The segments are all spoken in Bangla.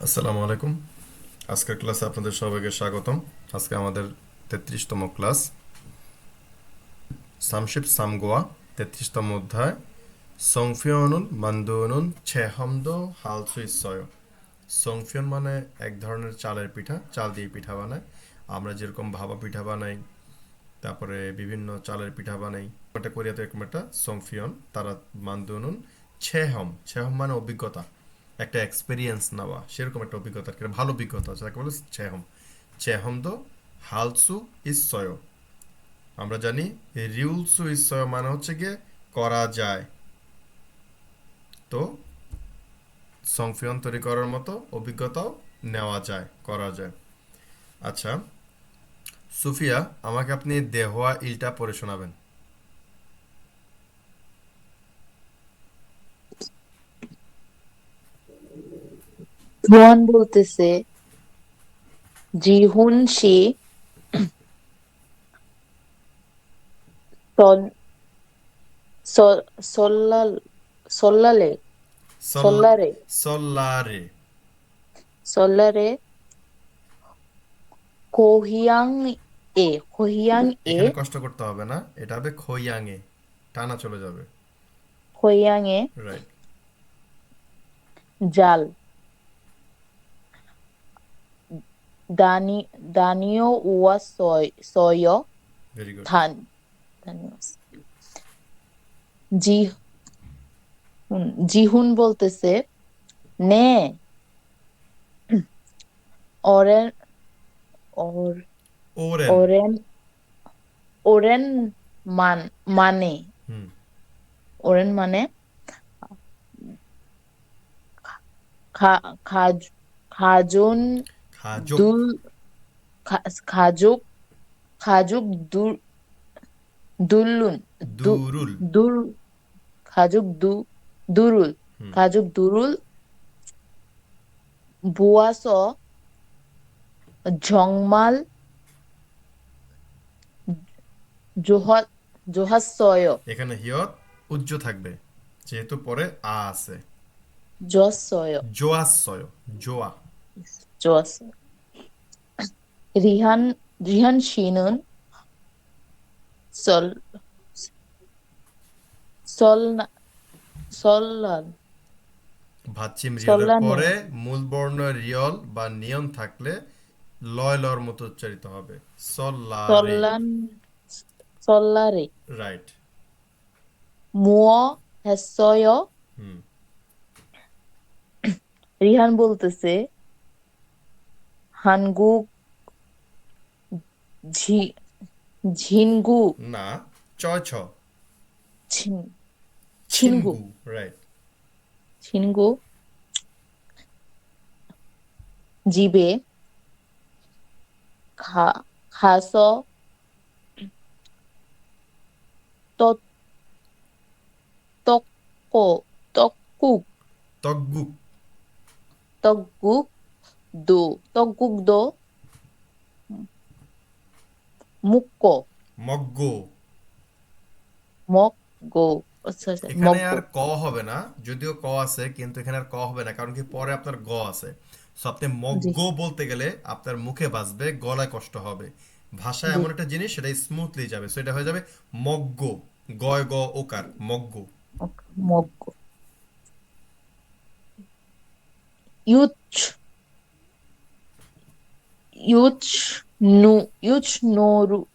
আসসালামু আলাইকুম। আজকের ক্লাসে আপনাদের সবাইকে স্বাগতম। আজকে আমাদের 33তম ক্লাস, সামশিপ সামগোয়া, 33তম অধ্যায়, সংফিয়নুন মান্দুনুন ছেহমদো হালসুইসয়। সংফিয়ন মানে এক ধরনের চালের পিঠা, চাল দিয়ে পিঠা বানায়। আমরা যেরকম ভাপা পিঠা বানাই, তারপরে বিভিন্ন চালের পিঠা বানাই, এটা কোরিয়াতে এরকম একটা সংফিয়ন তারা মান্দুনুন ছেহম, ছেহম মানে অভিজ্ঞতা, একটা এক্সপেরিয়েন্স নেওয়া, সেরকম একটা অভিজ্ঞতা, একটা ভালো অভিজ্ঞতা আছে, তাকে বলে ছেহম। চেহমদো হালসু ইসয়। আমরা জানি রিউলসু ইসয় মানে হচ্ছে গিয়ে করা যায়। তো সংফিয়ন তৈরি করার মতো অভিজ্ঞতাও নেওয়া যায়, করা যায়। আচ্ছা, সুফিয়া, আমাকে আপনি দেহোয়া ইলটা পড়ে শোনাবেন। রোহান বলতেছে, জিহুন শি সল- সল্লাল সল্লালে সল সল্লারে সল্লারে। সল্লারে কোহিয়াং কোহিয়াং এ এখানে কষ্ট করতে হবে না, এটা হবে খৈয়াঙে, টানা চলে যাবে। কোহিয়াং এ রাইট। জাল দানি দানিও ওয়া সয় ভেরি গুড। ধান দানিও জি জিহুন বলতেছে, নে অরেন অর ওরেন। অরেন ওরেন মান মানে হুম। ওরেন মানে খা- খাজ খাজুন খাজুক। দুল খাজুক খাজুক দুলুন দু দুরুল। দুর খাজুক দুরুল হুম। খাজুক দুরুল বুয়াস ঝংমাল জোহা জোহাসয় এখানে হিয়ত উজ্জ থাকবে, যেহেতু পরে আ আছে। জসয় জোয়াশয়। জোয়া। জস রিহান রিহান শিনুন সল সল সল্লাল ভাচ্চিম রিয়লের সল্লানে পরে মূল বর্ণ রিয়ল বা নিয়ন থাকলে লয় লর মতো উচ্চারিত হবে। সল্লারে। সল্লান সল্লারে রাইট। মুয় হেসয় হুম। রিহান বলতেছে, হানগুক ঝি ঝিনগু না, চয় ছ। ছিন ছিনগু ছিনগু। রাইট। ছিনগু জিবে খা খাস ত তক্ক তক্কুক তকগুক। তক্গুক দো তক্গুক দো মুক্ক মগ্গো। মক গো আচ্ছা আচ্ছা এখানে মগ্গ আর ক হবে না, যদিও ক আছে, কিন্তু এখানে আর ক হবে না, কারণ কি পরে আপনার গ আছে। সো আপনি জি মগ্গো বলতে গেলে আপনার মুখে বাজবে, গলায় কষ্ট হবে। ভাষা জি এমন একটা জিনিস, সেটা স্মুথলি যাবে, সো এটা হয়ে যাবে মগ্গো। গয় গ ওকার মগ্গো। ওকে, মগ্গ ইউচ ইউচ নু ইউচ নোরু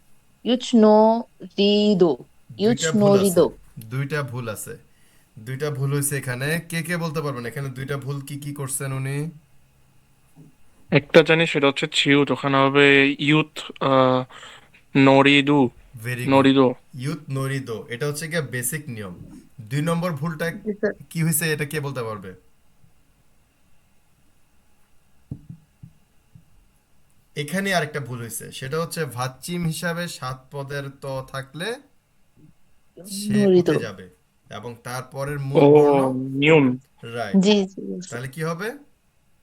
ইউচ নো রিদো ইউচ দুইটা নো ভুল আছে। রিদো দুইটা ভুল আছে। দুইটা ভুল হয়েছে এখানে। কে কে বলতে পারবেন এখানে দুইটা ভুল কি কি করছেন উনি? একটা জানি সেটা হচ্ছে ছিউত, ওখানে হবে ইউথ নরিদু ভেরি গুড। নরিদো। ইউথ নরিদো, এটা হচ্ছে গিয়ে বেসিক নিয়ম। 2 নম্বর ভুলটা কি হয়েছে, এটা কে বলতে পারবে? এখানে আরেকটা ভুল হয়েছে, সেটা হচ্ছে ভাচ্চিম হিসাবে 7 পদের ত থাকলে সে নোরিদো উঠে যাবে এবং তারপরের ও মূল বর্ণ। নিউন। রাইট। জি জি বুঝছি। তাহলে কি হবে?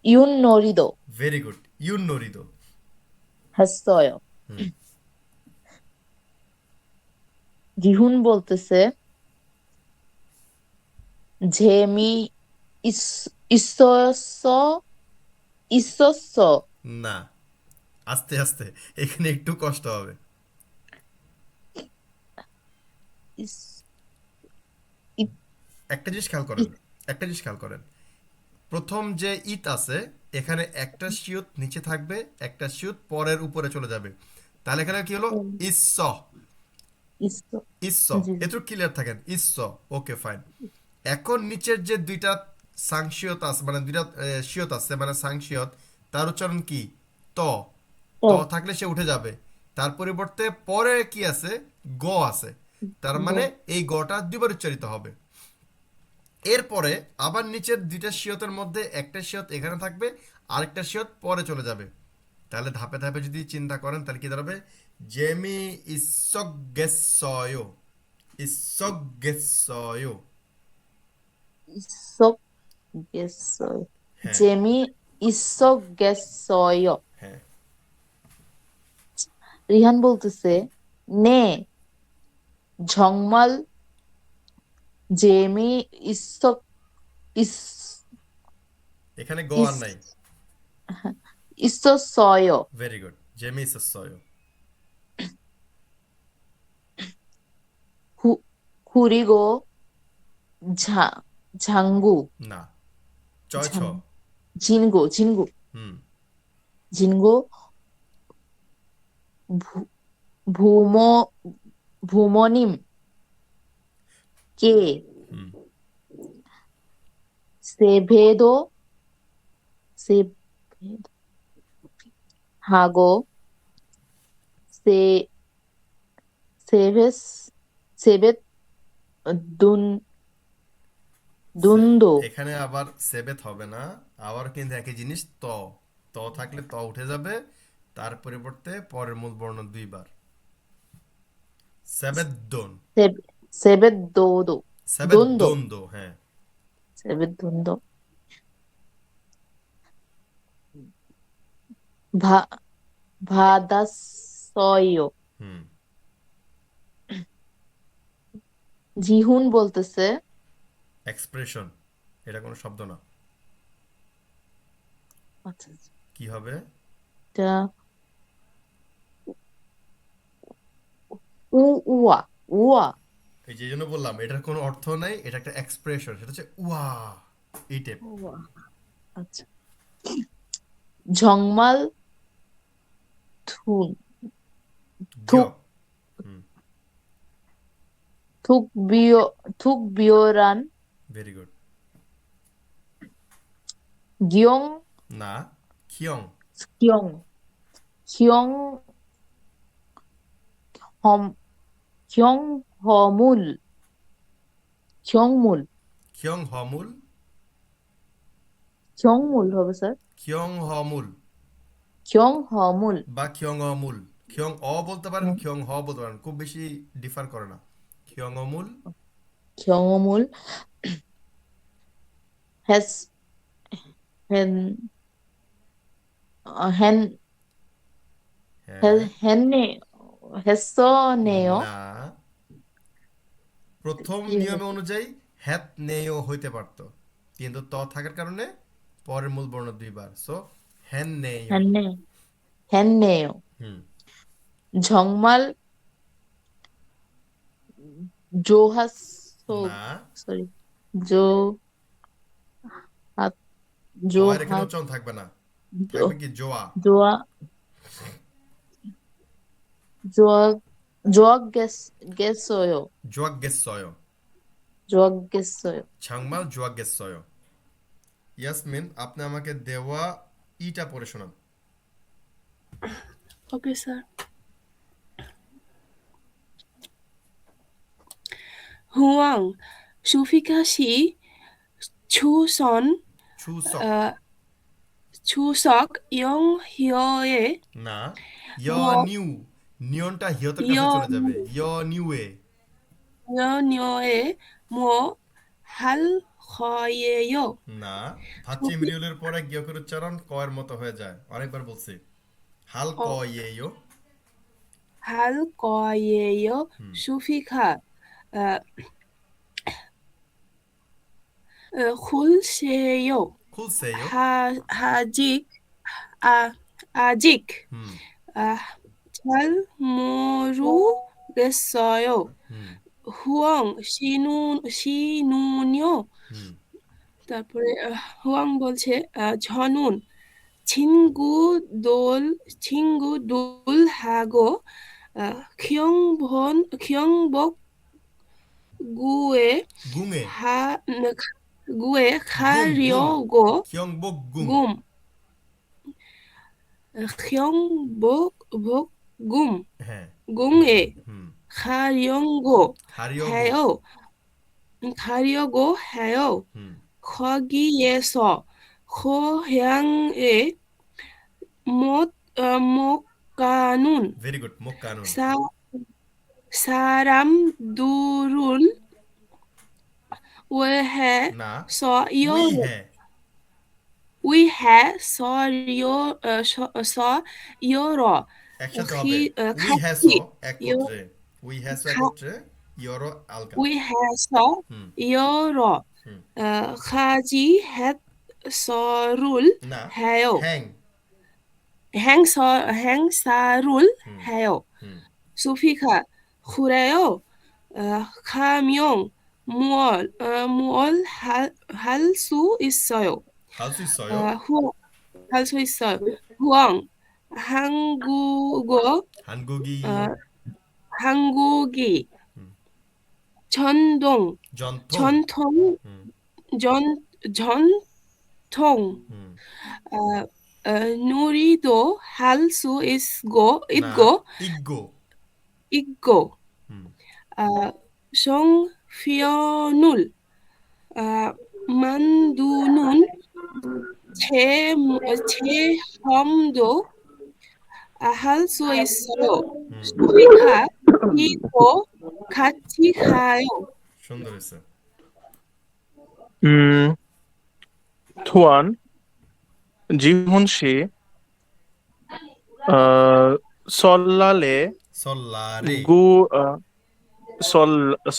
ইউন নোরিদো ভেরি গুড, ইউন নরিদো। 했어요. হুম। জিহুন বলতেছে, 재미 있었어? 있었어. না, আস্তে আস্তে, এখানে একটু কষ্ট হবে। 있, 있, একটা জিনিস খেয়াল 있, করেন, একটা জিনিস খেয়াল করেন, প্রথম যে ইত আছে, এখানে একটা শিয়ত নিচে থাকবে, একটা শিয়ত পরের উপরে চলে যাবে। তাহলে এখানে কি হলো? ইস্স, 있어. ইস্স, জি, জি। এত ক্লিয়ার থাকেন, ইস্স। Okay fine. এখন নিচের যে দুইটা সাংশিয়ত আছে, মানে দুইটা শিয়ত আছে, মানে সাংশিয়ত, তার উচ্চারণ কি? ত। ত 어, থাকলে সে উঠে যাবে। তার পরিবর্তে পরে কি আছে? গ আছে। তার মানে 뭐, এই গটা দুইবার উচ্চারিত হবে। এরপরে আবার নিচের দুইটা শিয়তের মধ্যে একটা শিয়ত এখানে থাকবে, আরেকটা শিয়ত পরে চলে যাবে। তাহলে ধাপে ধাপে যদি চিন্তা করেন, তাহলে কি দাঁড়াবে? জেমি ইসগেসয়, ইসগেসয়। 있었겠어요. হ্যাঁ, 재미있었겠어요. হ্যাঁ। রিহান বলতেছে, 네, 정말 재미있었, 있, এখানে গ 있, আর নাই। 있었어요. Very good, Jamie ইসসয়। 그리고 장구, না, চয় ছ। 진구, হুম। 진구, 부, 부모, 부모님께 হুম। 세배도, 세배도 하고, 세, 세뱃, 세뱃, 눈, 눈도, এখানে আবার সেবেত হবে না, আবার কিন্তু একই জিনিস, ত। ত থাকলে ত উঠে যাবে, তার পরিবর্তে পরের মূল বর্ণ দুইবার। সেবেদ্দন, 세, 세뱃도도, 돈도, সেবেদ্দন্দ, হ্যাঁ। 세뱃돈도, 바, 받았어요. হুম। জিহুন বলতেছে, এক্সপ্রেশন, এটা কোনো শব্দ না। আচ্ছা, কি হবে? এটা উয়া, উয়া, এই যে জন্য বললাম এটার কোনো অর্থ নাই, এটা একটা এক্সপ্রেশন, সেটা হচ্ছে ওয়া, এই টাইপ। 우와. আচ্ছা। 정말 툭, জ্ঞ। 툭, হুম। 툭비열한 ভেরি গুড। 기영, না, খিয়ং। 기영, 기영, 험, 경허물, 경물, খিয়ং হমুল, 경물 হবে স্যার? খিয়ং হমুল 경허물, বা খিয়ং অমুল। খিয়ং অ বলতে পারেন, খিয়ং হ বলতে পারেন, খুব বেশি ডিফার করে না। খিয়ং অমুল। 경허물, 했, 했, 했, হ্যাঁ। 했네, 했었네요. না, প্রথম কি হলো? নিয়ম অনুযায়ী হ্যাত নেও হইতে পারত, কিন্তু ত থাকার কারণে পরের মূল বর্ণ দুইবার, সো হ্যান নেও। 했네, 했네요. হুম। 정말 좋았어, না, sorry, 조, 아, হয়ের এখানে 좋았, উচ্চারণ থাকবে না, থাকবে 조, কি? জোয়া। 좋아, 좋아, 좋았겠어요. জোয়াক গেসয়, 좋았겠어요. ছাংমাল জোয়াক গেসয়। ইয়াসমিন, আপনি আমাকে দেওয়া ইটা পড়ে শোনান। 오케이, স্যার। হুয়াং সুফিকাশি 추선 ছুসক। 추석 영효에 না, য় 뭐 নিউ, নিয়নটা হিয়তের কাছে চলে যাবে, য় নিউ এ। 연효에 뭐할 거예요. না, ভাচ্চি সুফি মৃউলের পরে গিয়কের উচ্চারণ কয়ের মতো হয়ে যায়, অনেকবার বলছি। হাল ক 어, ইয়েও। 할 거예요. হুম। 수피카 어, 훌세요. খুলছেও। 아직 아직 হুম 잘 모르겠어요. হুম 후왕 신우요. হুম তারপরে হুয়াং বলছে ঝনুন 친구들하고 경복궁에 গুঙে গুম 가려고 কিয়ংবক গুম 곰 경복궁 হ্যাঁ 궁에 হুম 가려고 হারিয়গো 해요. 가려고 해요. হুম 거기에서 고향에 못 가는 ভেরি গুড মুখ কানুন 사, 사람들을 না 위해서요. উই হ্যাঁ 위해서요. একসাথে হবে উই হ্যাস 같이 একত্রে উই হ্যাস একত্রে ইয়রো আলগা হুম 위해서요. হুম 가지 해설을 না 해요. হ্যাং 행사를 হুম 해요. হুম 소피가 그래요. 가면 뭘 할 수 있어요. 할수 있어요 할 수 있어요. 후왕 한국어 한국이 한국이 음. 전동 전통 전통 음, 전통 음. 어, 놀이도 할 수 나 있고 있고 음. 송편을 만드는 체험도 할 수 있어요. 소리가 이거 같이 가요. সুন্দর হয়েছে 토안 지훈 씨 설날에 সল্লারে 구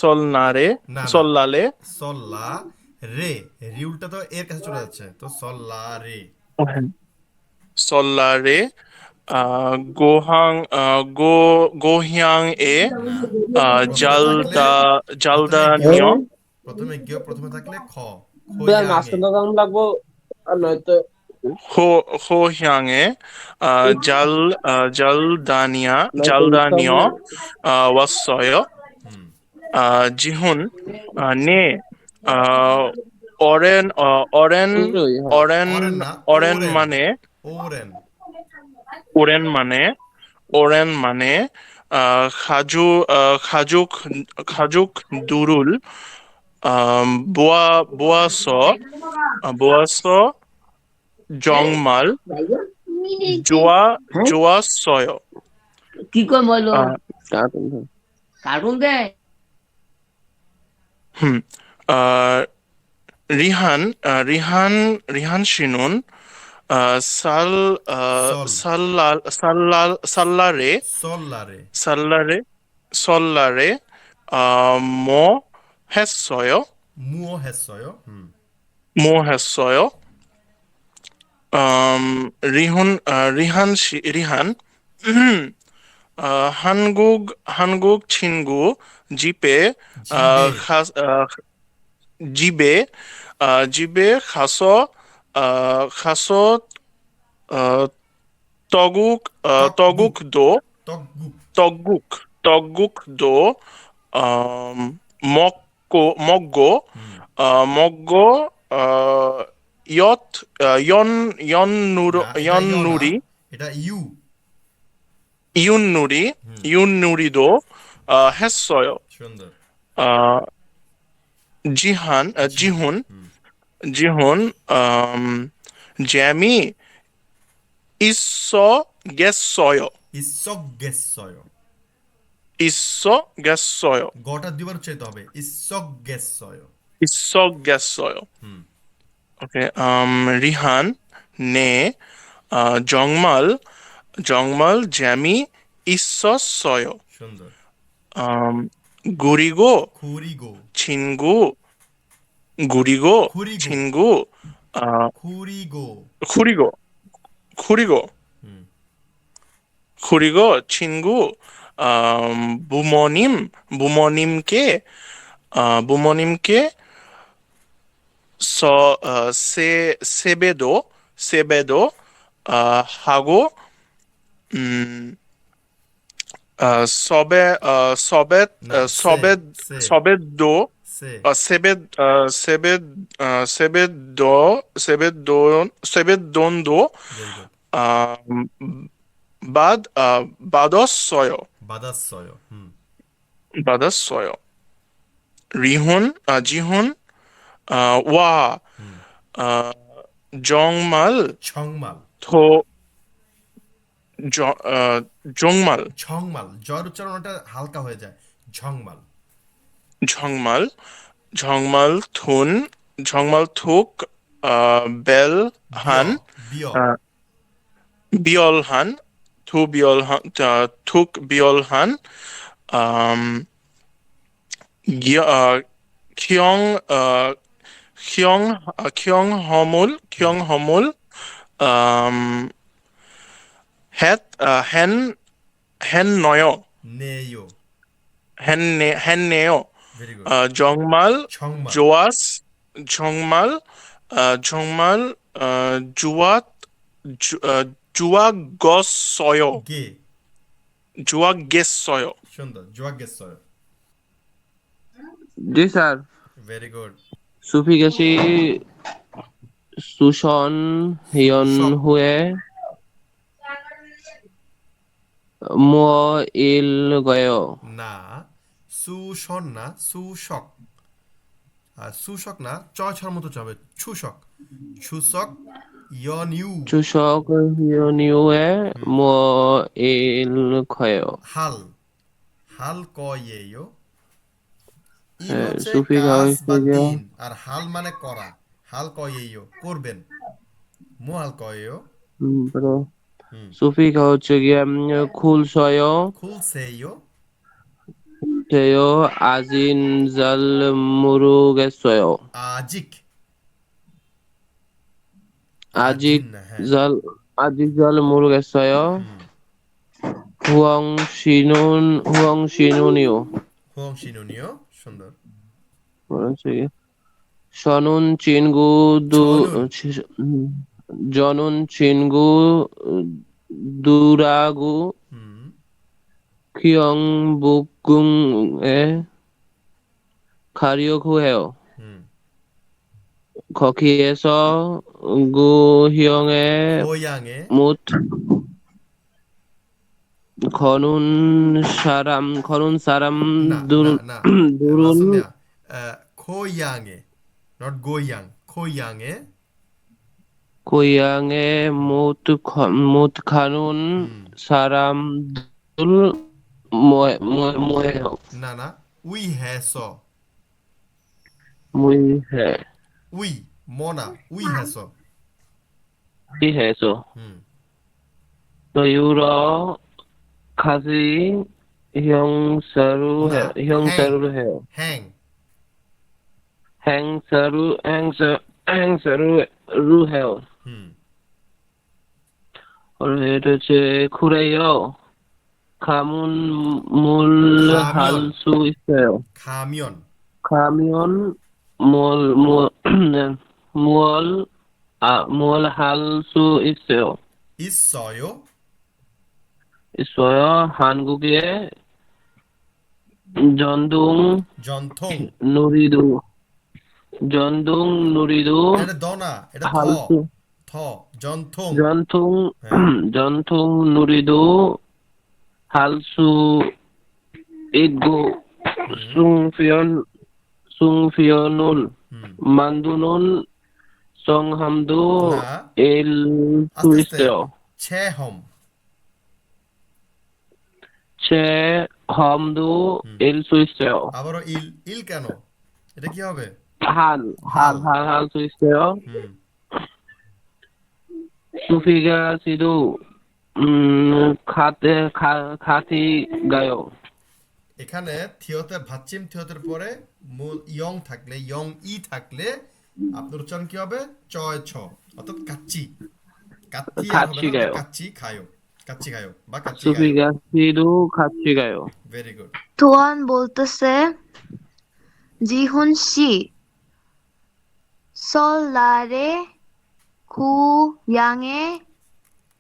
설날에 না না 설날에 সল্লা রে রিউলটা তো এর কাছে চলে যাচ্ছে তো সল্লারে 설날에 고향에 না প্রথমে থাকলে প্রথমে গিয়ে 잘다녀 প্রথমে থাকলে খ মাছ খোয়াঙে দাম লাগবো আর নয়তো 호향에 নয়তো 잘다녀 왔어요. হুম 지훈 네 오랜 오랜 오랜 অরেন না 오랜만에 ওরেন 오랜만에 오랜만에 가족들을 모아서 정말 좋았어요. কি কয় মই লো 아, কার্টুন দেয় 아, 리한 씨는 살날에 সল্লারে 설날에 뭐 했어요? মুও 했어요 뭐 했어요? 리한 한국 친구 집에 집에 집에 가서 떡국도 떡국 떡국도 먹고 연누리 এটা ইউ 이웃누리도 했어요. সুন্দর 지훈 재미 있어겠어요. 있어겠어요. গটা দুবার উচ্চারিত হবে ইসগেসয় 있어겠어요. 오케이. 리한 네 정말 재미 있었어요. সুন্দর 그리고 খুরিগো 친구 খুরিগো 친구 খুরিগো 그리고 그리고 친구 부모님께 세배도 하고 음, না সে 서베도 সে 세뱃돈도 ভেরি গুড 받았어요. বাদাসয় 받았어요. 지훈, 와, 아, 정말, ছংমাল 정말, ছংমাল জয়ের উচ্চারণটা হালকা হয়ে যায় ঝংমাল 정말 툭, 벨한, বিয় 비얼한, 툭 비얼한, 경, 경허물, 했너요, নেয় 했네요. ভেরি গুড 정말 ছংমাল 정말 좋았어요. গে 좋았겠어요. সুন্দর জোয়াগেসয় জি স্যার ভেরি গুড সুফিকেশি সুশন হিয়ন হুয়ে মো ইল গয় না সুশন না সুশক আর সুশক না ছড়ার মতো যাবে ছুশক ছুশক ইয়ন ইউ চুষক হিয়ন ইউয়ে মো ইল খয় হাল হাল কয়েও ইন হ্যাঁ, হচ্ছে সুফি কাজ হচ্ছে বা গিয়া- দিন আর হাল মানে করা হাল কয়েও করবেন মোহাল কয়েও সুফিক হচ্ছে গিয়ে খুলসয় খুলসেও তেয় আজিন জাল মুরুগেসয় আজিক আজিক না, হ্যাঁ জাল আজিক জাল মুরুগেসয় হুয়ং শিনুনিও হোং শিনুনিও সুন্দর হচ্ছে গিয়ে সনুন চিনগু জনুন চিনগু দুরাগু হুম খিয়ং বুকুং এ খারিও খুহেও হুম খখিয়েস গু হিয়ং এ হোয়াংয়ে মুত খনুন সারাম না দুরুন না দুরুন রাসমিয়া খোয়াংয়ে নট গোয়াং খোয়াংয়ে কোয়াং এ মুত খানুন সারাম দুল মোয়েও না না উই হ্যাস মুই হে উই মনা উই হ্যাস হি হেসো হুম তো ইউরো খাসি হিয়ং সারু হে না, হিয়ং হ্যাং। সারু হে হ্যাং হ্যাং সারু রু হে হুম আর এটা হচ্ছে খুরাইও খামুন মূল খামিয়ন। হালসু ইসেও খামিয়ন খামিয়ন মূল মূল হালসু ইসেও ইসয় ইসয় 한국의 전동 জন্থং 누리도 এটা দ না এটা থ হালসু থ জন্থং 전통 누리도 할수 있고 숭피언을 হুম 만드는 성함도 나. 일수 아스테. 있어요. 체험 체험도 일수 있어요. আবারও ইল ইল কেন এটা কি হবে 할 수 있어요. হুম 수피가 시도 খাতি গায়ো এখানে থিওতে ভাচ্চিম থিওতের পরে মূল ইয়ং থাকলে ইয়ং ই থাকলে আপনার উচ্চারণ কি হবে চয় ছ অর্থাৎ কাচ্চি কাচ্চি আর হবে 같이 না, 가요. কাচ্চি খায়ো, কাচ্চি খায়ো বা কাচ্চি খায়ো। সুফিকা সিধু 같이 가요. Very good. তোয়ান বলতেছে জিহুন শি 설날에 고향에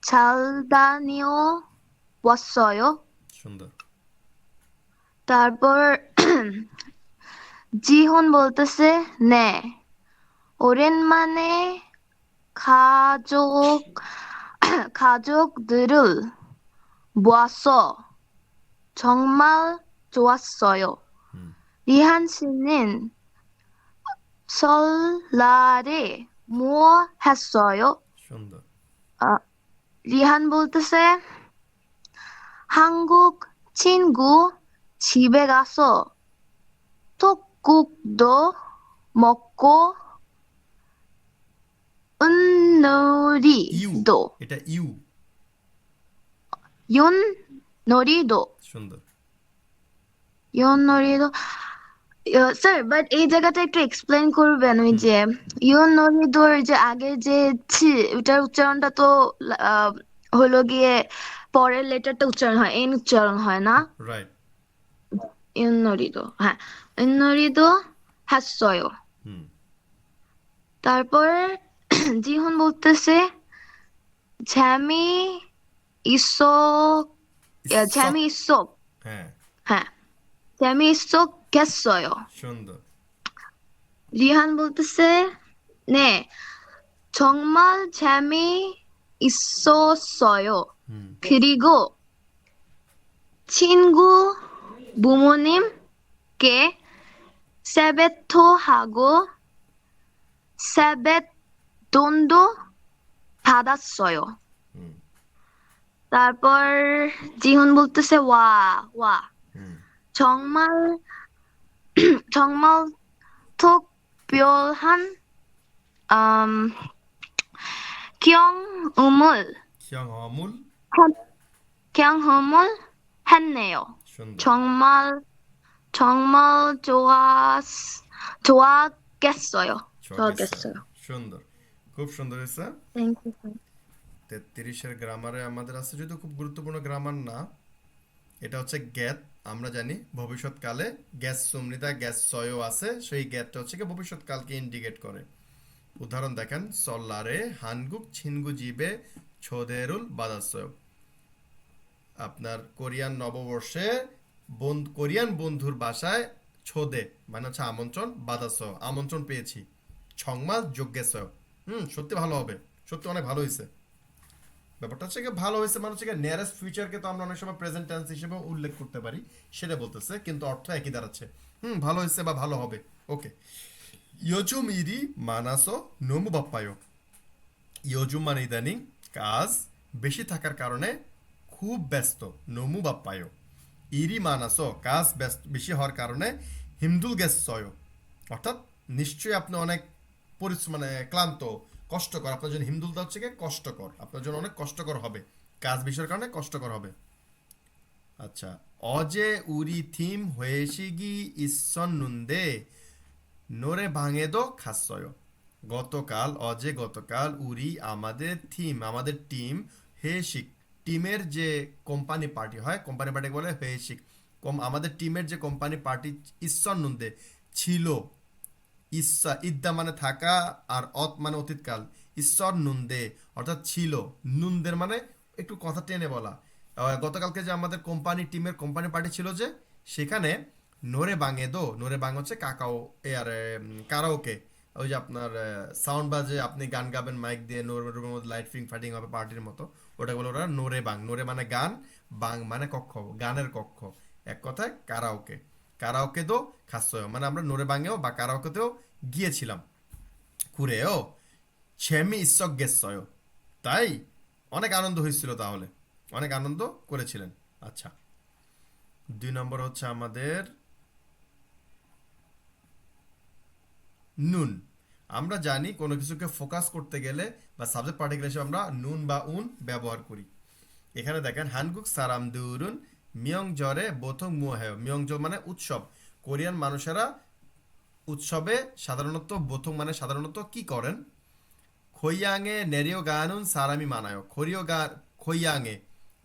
잘 다녀왔어요. সুন্দর। তারপর জিহুন বলতেছে 네 오랜만에 가족들을 모아서 정말 좋았어요. 리한 씨는 설날에 뭐 했어요? সুন্দর। 리한 볼트세 한국 친구 집에 가서 떡국도 먹고 ইউ, 윷놀이도 এটা ইউ। 윷놀이도 সুন্দর। 윷놀이도 স্যার বাট এই জায়গাটা একটু এক্সপ্লেন করবেন ওই যে 윷놀이도র যে আগে যে ছি ওটার উচ্চারণটা তো আহ, হলো গিয়ে পরের লেটারটা উচ্চারণ হয় এন উচ্চারণ হয় না রাইট। 윷놀이도 হ্যাঁ 윷놀이도 했어요. হুম। তারপর জিহুন বলতেছে 재미 재미있어 হ্যাঁ, হ্যাঁ 재미있었겠어요. সুন্দর। 리한 볼트세 네 정말 재미있었어요. হুম। 그리고 친구 부모님께 세뱃돈하고 세뱃돈도 받았어요. হুম। তারপর জিহুন বলতেছে 와 হুম। 정말 정말 특별한 경험을 경험을 했네요. সুন্দর। 정말 좋았겠어요. 좋았겠어요। সুন্দর, খুব সুন্দর হয়েছে। Thank you. 33-এর গ্রামারে আমাদের আছে, যদি খুব গুরুত্বপূর্ণ গ্রামার না, এটা হচ্ছে গ্যাত। আমরা জানি ভবিষ্যৎকালে গ্যাস সুমৃতা গ্যাস সয়ও আছে, সেই গ্যাতটা হচ্ছে কি ভবিষ্যৎকালকে ইন্ডিকেট করে। উদাহরণ দেখেন, সল্লারে হানগুক ছিনগু জিবে ছোদেরুল বাদাসয়। আপনার কোরিয়ান নববর্ষে কোরিয়ান বন্ধুর বাসায় ছোদে মানে হচ্ছে আমন্ত্রণ, বাদাসয় আমন্ত্রণ পেয়েছি, ছংমাল যোগ্যেসয়। সত্যি ভালো হবে, সত্যি অনেক ভালো হয়েছে। ব্যাপারটা হচ্ছে ভালো হয়েছে মানে হচ্ছে নিয়ারেস্ট ফিউচারকে তো আমরা অনেক সময় প্রেজেন্ট টেন্স হিসেবে উল্লেখ করতে পারি, সেটা বলতেছে, কিন্তু অর্থ একই দাঁড়াচ্ছে। ভালো হয়েছে বা ভালো হবে। ওকে, 요즘 일이 많아서 너무 바빠요. 요즘 মানে ইদানিং, কাজ বেশি থাকার কারণে খুব ব্যস্ত, 너무 바빠요. 일이 많아서 কাজ বেশি হওয়ার কারণে 힘들겠어요. অর্থাৎ নিশ্চয়ই আপনি অনেক মানে ক্লান্ত, কষ্টকর, আপনার জন্য হিমদুলটা হচ্ছে কি কষ্টকর, আপনার জন্য অনেক কষ্টকর হবে, কাজ বিষয়ের কারণে কষ্টকর হবে। আচ্ছা, 어제 우리 팀 회식이 있었는데 노래방에도 갔어요. গতকাল উরি আমাদের টিম 회식, টিমের যে কোম্পানি পার্টি হয়, কোম্পানি পার্টি বলে 회식, আমাদের টিমের যে কোম্পানি পার্টি 있었는데 ছিল, ইদ্দা মানে থাকা আর মানে অতীতকাল, 있었는데 অর্থাৎ ছিল, নুনদের মানে একটু কথা টেনে বলা। গতকালকে যে আমাদের টিমের কোম্পানি পার্টি ছিল, যে সেখানে নোরে বাং হচ্ছে কারাওকে, ওই যে আপনার সাউন্ড বাজে, আপনি গান গাবেন মাইক দিয়ে, রুমের মধ্যে লাইট ফাটিং হবে পার্টির মতো, ওটা বলে ওরা নোরে বাং। নোরে মানে গান, বাং মানে কক্ষ, গানের কক্ষ, এক কথায় কারাওকে দো খাসয়, মানে আমরা নোরে বাঙেও বা কারাওকেতেও গিয়েছিলাম। কুরেও ছেমি ইসক গেসয়, তাই অনেক আনন্দ হয়েছিল, তাহলে অনেক আনন্দ করেছিলেন। আচ্ছা, 2 নম্বর হচ্ছে আমাদের নুন। আমরা জানি কোনো কিছুকে ফোকাস করতে গেলে বা সাবজেক্ট পার্টিকুলার হিসেবে আমরা নুন বা উন ব্যবহার করি। এখানে দেখেন, হানগুক সারাম দুরুন মিয়ংজরে বোথং মুহেয়। মিয়ংজল মানে উৎসব, কোরিয়ান মানুষেরা উৎসবে সাধারণত বোথং মানে সাধারণত কি করেন, খৈয়াঙে নেরিও গানুন সারামি মানায় খৈয়াঙে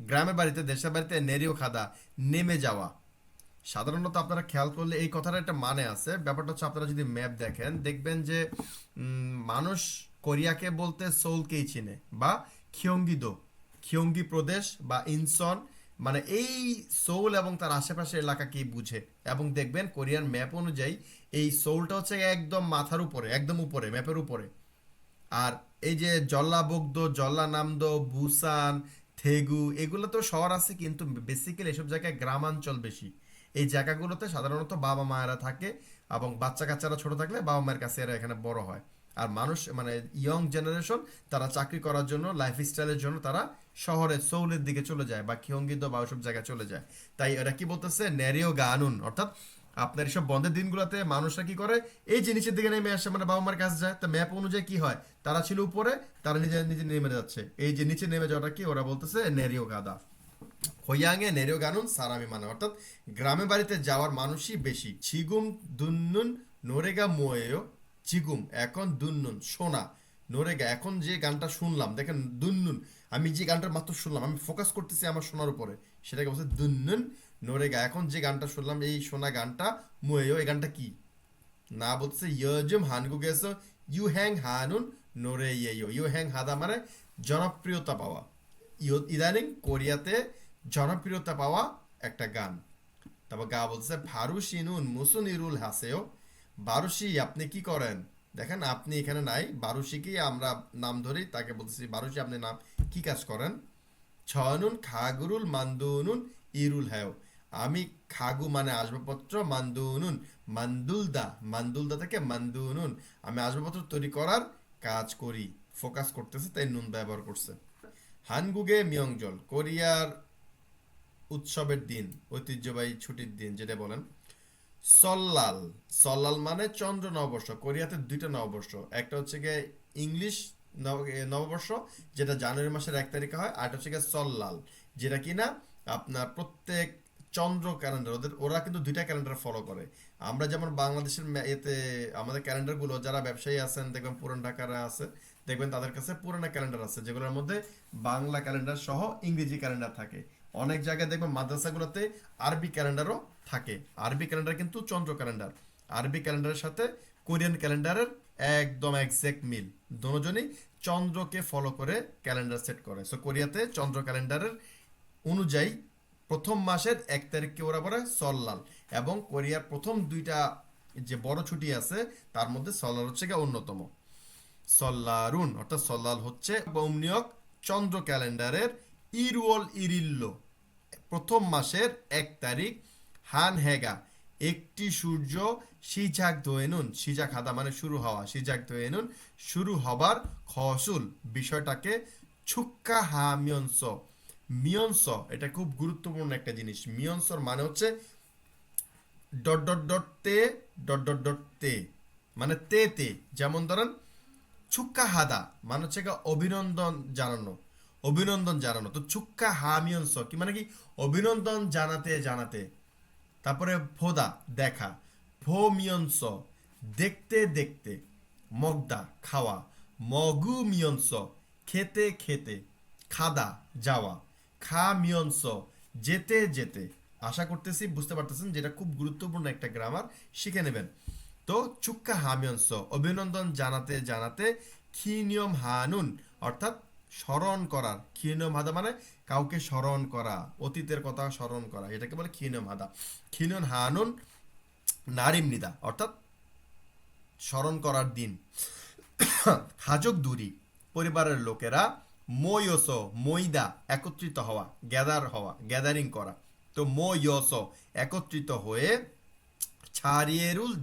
গ্রামের বাড়িতে দেশের বাড়িতে নেরিও খাদা নেমে যাওয়া। সাধারণত আপনারা খেয়াল করলে এই কথার একটা মানে আছে। ব্যাপারটা হচ্ছে আপনারা যদি ম্যাপ দেখেন দেখবেন যে মানুষ কোরিয়াকে বলতে সোলকেই চিনে বা খিয়ঙ্গি প্রদেশ বা ইনসন, মানে এই সোল এবং তার আশেপাশের এলাকাকেই বুঝে। এবং দেখবেন কোরিয়ান ম্যাপ অনুযায়ী এই সোলটা হচ্ছে একদম মাথার উপরে, একদম উপরে, ম্যাপের উপরে। আর এই যে জল্লাবগদো, জল্লানামদো, বুসান, থেগু, এগুলো তো শহর আছে, কিন্তু বেসিক্যালি এসব জায়গায় গ্রামাঞ্চল বেশি। এই জায়গাগুলোতে সাধারণত বাবা মায়েরা থাকে এবং বাচ্চা কাচ্চারা ছোট থাকলে বাবা মায়ের কাছে এরা এখানে বড় হয়। আর মানুষ মানে ইয়ং জেনারেশন তারা চাকরি করার জন্য, লাইফস্টাইলের জন্য তারা শহরে সৌলের দিকে চলে যায় বা খিয়ঙ্গিদো বা ওসব জায়গায় চলে যায়। তাই এরা কি বলতেছে, নেরিও গানুন, অর্থাৎ আপনার এইসব বন্ধের দিনগুলোতে মানুষরা কি করে, এই যে নিচের দিকে নেমে আসে, মানে বাবা মার কাছে যায়। তো ম্যাপ অনুযায়ী কি হয়, তারা ছিল উপরে, তারা নিজে নিজে নেমে যাচ্ছে। এই যে নিচে নেমে যাওয়াটা কি ওরা বলতেছে নেরিও গাদা। খৈয়াঙে নেরিও গানুন সারামি মানে, অর্থাৎ গ্রামে বাড়িতে যাওয়ার মানুষই বেশি। ছিগুম দুন্নুন নোরেগা মোয়েও, চিগুম এখন দুন্নুন শোনা, নোরেগা এখন যে গানটা শুনলাম, দেখেন দুন্নুন, আমি যে গানটা মাত্র শুনলাম, আমি ফোকাস করতেছি আমার শোনার উপরে, সেটাকে বলছে দুন্নুন নোরেগা, এখন যে গানটা শুনলাম এই শোনা গানটা, মুয়েও, এই গানটা কি না বলতেছে ইয়জুম হানগু গেছো ইউ হ্যাং হানুন নোরে ইয়েও। ইউ হ্যাং হাদা মানে জনপ্রিয়তা পাওয়া, ইদানিং কোরিয়াতে জনপ্রিয়তা পাওয়া একটা গান। তারপর গা বলতেছে ভারুশিনুন মুসুনিরুল হাসেও, বারুশি আপনি কি করেন, দেখেন আপনি এখানে নাই, বারুশিকেই আমরা নাম ধরি, তাকে বলতেছি বারুশি আপনি নাম কি কাজ করেন। ছনুন খাগুরুল মান্দুনুন ইরুল হ্যাও, আমি খাগু মানে আসবাবপত্র, মান্দুনুন মান্দুলদা থেকে মান্দুনুন, আমি আসবাবপত্র তৈরি করার কাজ করি, ফোকাস করতেছে তাই নুন ব্যবহার করছে। হানগুগে মিয়ংজল, কোরিয়ার উৎসবের দিন, ঐতিহ্যবাহী ছুটির দিন যেটা বলেন। সল্লাল মানে চন্দ্র নববর্ষ। কোরিয়াতে দুইটা নববর্ষ, একটা হচ্ছে গিয়ে ইংলিশ নববর্ষ যেটা জানুয়ারি মাসের 1 তারিখে হয়, আর হচ্ছে গিয়ে সল্লাল যেটা কিনা আপনার প্রত্যেক চন্দ্র ক্যালেন্ডার, ওরা কিন্তু দুইটা ক্যালেন্ডার ফলো করে। আমরা যেমন বাংলাদেশের এতে আমাদের ক্যালেন্ডারগুলো, যারা ব্যবসায়ী আছেন দেখবেন পুরান ঢাকারা আছে, দেখবেন তাদের কাছে পুরানো ক্যালেন্ডার আছে যেগুলোর মধ্যে বাংলা ক্যালেন্ডার সহ ইংরেজি ক্যালেন্ডার থাকে। অনেক জায়গায় দেখবেন মাদ্রাসাগুলোতে আরবি ক্যালেন্ডারও থাকে। আরবি ক্যালেন্ডার কিন্তু চন্দ্র ক্যালেন্ডার, আরবি ক্যালেন্ডারের সাথে কোরিয়ান ক্যালেন্ডারের একদম এক্সাক্ট মিল, দুজনই চন্দ্রকে ফলো করে ক্যালেন্ডার সেট করে। সো কোরিয়াতে চন্দ্র ক্যালেন্ডারের অনুযায়ী প্রথম মাসের 1 তারিখকে ওরা বলে সল্লাল, এবং কোরিয়ার প্রথম দুইটা যে বড় ছুটি আছে তার মধ্যে সল্লাল হচ্ছে গিয়ে অন্যতম। সল্লারুন অর্থাৎ সল্লাল হচ্ছে বৌমনিয়ক চন্দ্র ক্যালেন্ডারের ইরুয়াল ইরিল্লো, প্রথম মাসের 1 তারিখ। হান হেগা একটি সূর্য, সিজাক দোয়েনুন, সিজাক হাদা মানে শুরু হওয়া, সিজাক দোয়েনুন শুরু হবার, খসুল বিষয়টাকে, ছুক্কা হা মিয়ন্স, এটা খুব গুরুত্বপূর্ণ একটা জিনিস। মিয়ন্সর মানে হচ্ছে তে মানে তে, যেমন ধরেন ছুক্কা হাদা মানে হচ্ছে অভিনন্দন জানানো, তো ছুক্কা হামিয়ন্স কি মানে কি অভিনন্দন জানাতে। তারপরে ফোদা দেখা, ফো মিয়ন্স দেখতে, মগদা খাওয়া, মগু মিয়ন্স খেতে, খাদা যাওয়া, খা মিয়ন্স যেতে। আশা করতেছি বুঝতে পারতেছেন, যেটা খুব গুরুত্বপূর্ণ একটা গ্রামার, শিখে নেবেন। তো চুক্কা হামিয়ন্স অভিনন্দন জানাতে, খিনিয়ম হানুন অর্থাৎ স্মরণ করার, খিনিয়ম হাদা মানে কাউকে স্মরণ করা, অতীতের কথা স্মরণ করা, এটাকে বলে খিনিয়ম হাদা। খিনিয়ন হানুন নারিম নিদা অর্থাৎ স্মরণ করার দিন। খাজক দূরি পরিবারের লোকেরা, মইদা একত্রিত হওয়া, গ্যাদারিং করা, তো মইয়স একত্রিত হয়ে। ছাড়িয়েরুল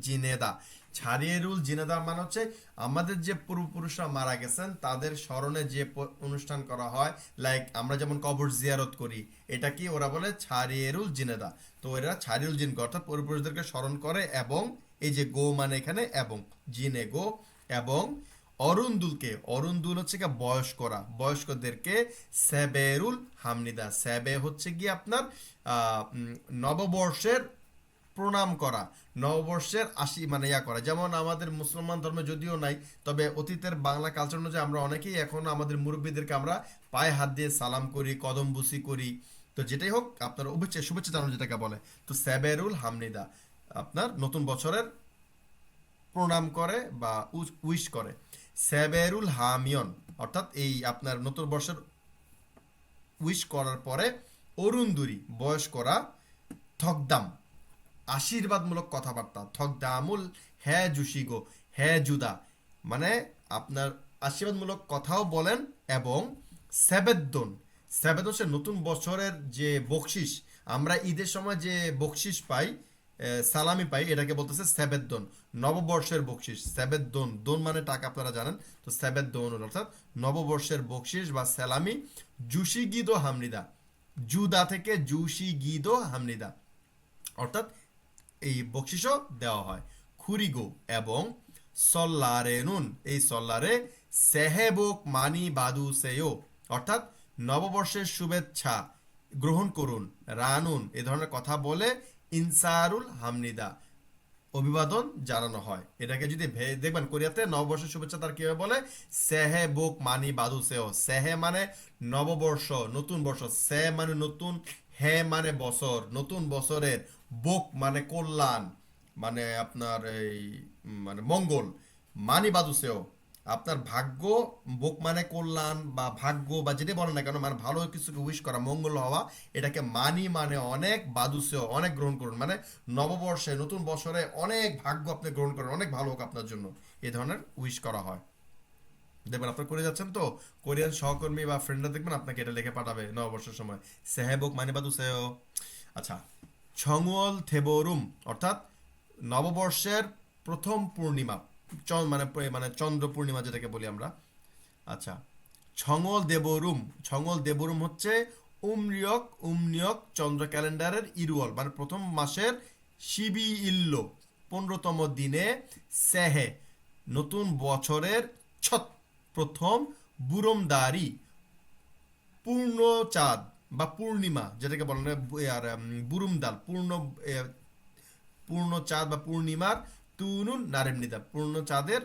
জিনেদা মানে হচ্ছে আমাদের যে পূর্বপুরুষরা মারা গেছেন তাদের স্মরণে যে অনুষ্ঠান করা হয়, লাইক আমরা যেমন কবর জিয়ারত করি, এটা কি ওরা বলে ছাড়িয়েরুল জিনেদা। তো এরা ছাড়িয়েরুল জিন অর্থাৎ পূর্বপুরুষদেরকে স্মরণ করে, এবং এই যে গো মানে এখানে এবং, জিনে গো, এবং অরুণদুল হচ্ছে কি বয়স্কদেরকে সেবেরুল হামনিদা, সেবে হচ্ছে গিয়ে আপনার নববর্ষের প্রণাম করা, নববর্ষের মানে ইয়া করা। যেমন আমাদের মুসলমান ধর্মে যদিও নাই, তবে অতীতের বাংলা কালচার অনুযায়ী আমরা অনেকেই এখন আমাদের মুরব্বীদেরকে আমরা পায়ে হাত দিয়ে সালাম করি, কদম বুসি করি। তো যেটাই হোক, আপনার শুভেচ্ছা জানানো যেটাকে বলে। তো সেবেরুল হামনিদা আপনার নতুন বছরের প্রণাম করে বা উইশ করে। সেবেরুল হামিয়ন অর্থাৎ এই আপনার নতুন বর্ষের উইশ করার পরে অরুণদুরি বয়স্করা থকদাম আশীর্বাদমূলক কথাবার্তা, থকদামুল হ্যাঁ জুশিগো হ্যাঁ জুদা মানে আপনার আশীর্বাদমূলক কথাও বলেন। এবং সেবেদ্দন সে নতুন বছরের যে বকশিস, আমরা ঈদের সময় যে বকশিস পাই, সালামি পাই, এটাকে বলতেছে সেবেদ্দন, নববর্ষের বকশিস। সেবেদ্দন, দোন মানে টাকা, আপনারা জানেন। তো সেবেদ্দন অর্থাৎ নববর্ষের বকশিস বা সালামি। জুশি গিদো হামনিদা, জুদা থেকে জুশি গিদো হামনিদা অর্থাৎ এই বকশিসও দেওয়া হয়। খুরিগো এবং সল্লারে নুন, এই সল্লারে সেহেবক মানি বাদু সেও অর্থাৎ নববর্ষের শুভেচ্ছা গ্রহণ করুন, রানুন এ ধরনের কথা বলে ইনসারুল হামনিদা অভিবাদন জানানো হয়। এটাকে যদি দেখবেন কোরিয়াতে নববর্ষের শুভেচ্ছা তার কিভাবে বলে, সেহে বুক মানি বাদু সেও। সেহে মানে নববর্ষ, নতুন বর্ষ, সে মানে নতুন, হে মানে বছর, নতুন বছরের, বুক মানে কল্যাণ, মানে আপনার এই মানে মঙ্গল, মানি বাদু সেও আপনার ভাগ্য, বুক মানে কল্যাণ বা ভাগ্য বা যেটা বলেন না কেন, মানে ভালো কিছুকে উইশ করা, মঙ্গল হওয়া, এটাকে মানি মানে অনেক, বাদুসেও অনেক গ্রহণ করুন, মানে নববর্ষে নতুন বছরে অনেক ভাগ্য আপনি গ্রহণ করেন, অনেক ভালো হোক আপনার জন্য, এই ধরনের উইশ করা হয়। দেখবেন আপনার করে যাচ্ছেন তো কোরিয়ান সহকর্মী বা ফ্রেন্ডরা দেখবেন আপনাকে এটা লিখে পাঠাবে নববর্ষের সময়, সেহেবক মানি বাদুসেও। আচ্ছা, ছংওয়াল থেবোরুম অর্থাৎ নববর্ষের প্রথম পূর্ণিমা, মানে মানে চন্দ্র পূর্ণিমা যেটাকে বলি আমরা। আচ্ছা, ছংওল দেবরুম হচ্ছে উমনিয়ক চন্দ্র ক্যালেন্ডারের ইরুয়াল মানে প্রথম মাসের শিবি ইল্লো 15তম দিনে, সেহে নতুন বছরের ছত প্রথম, বুরমদারি পূর্ণ চাঁদ বা পূর্ণিমা যেটাকে বলেন আর বুরুমদাল পূর্ণ চাঁদ বা পূর্ণিমার, তুনুন নারেমনিদা পূর্ণ চাঁদের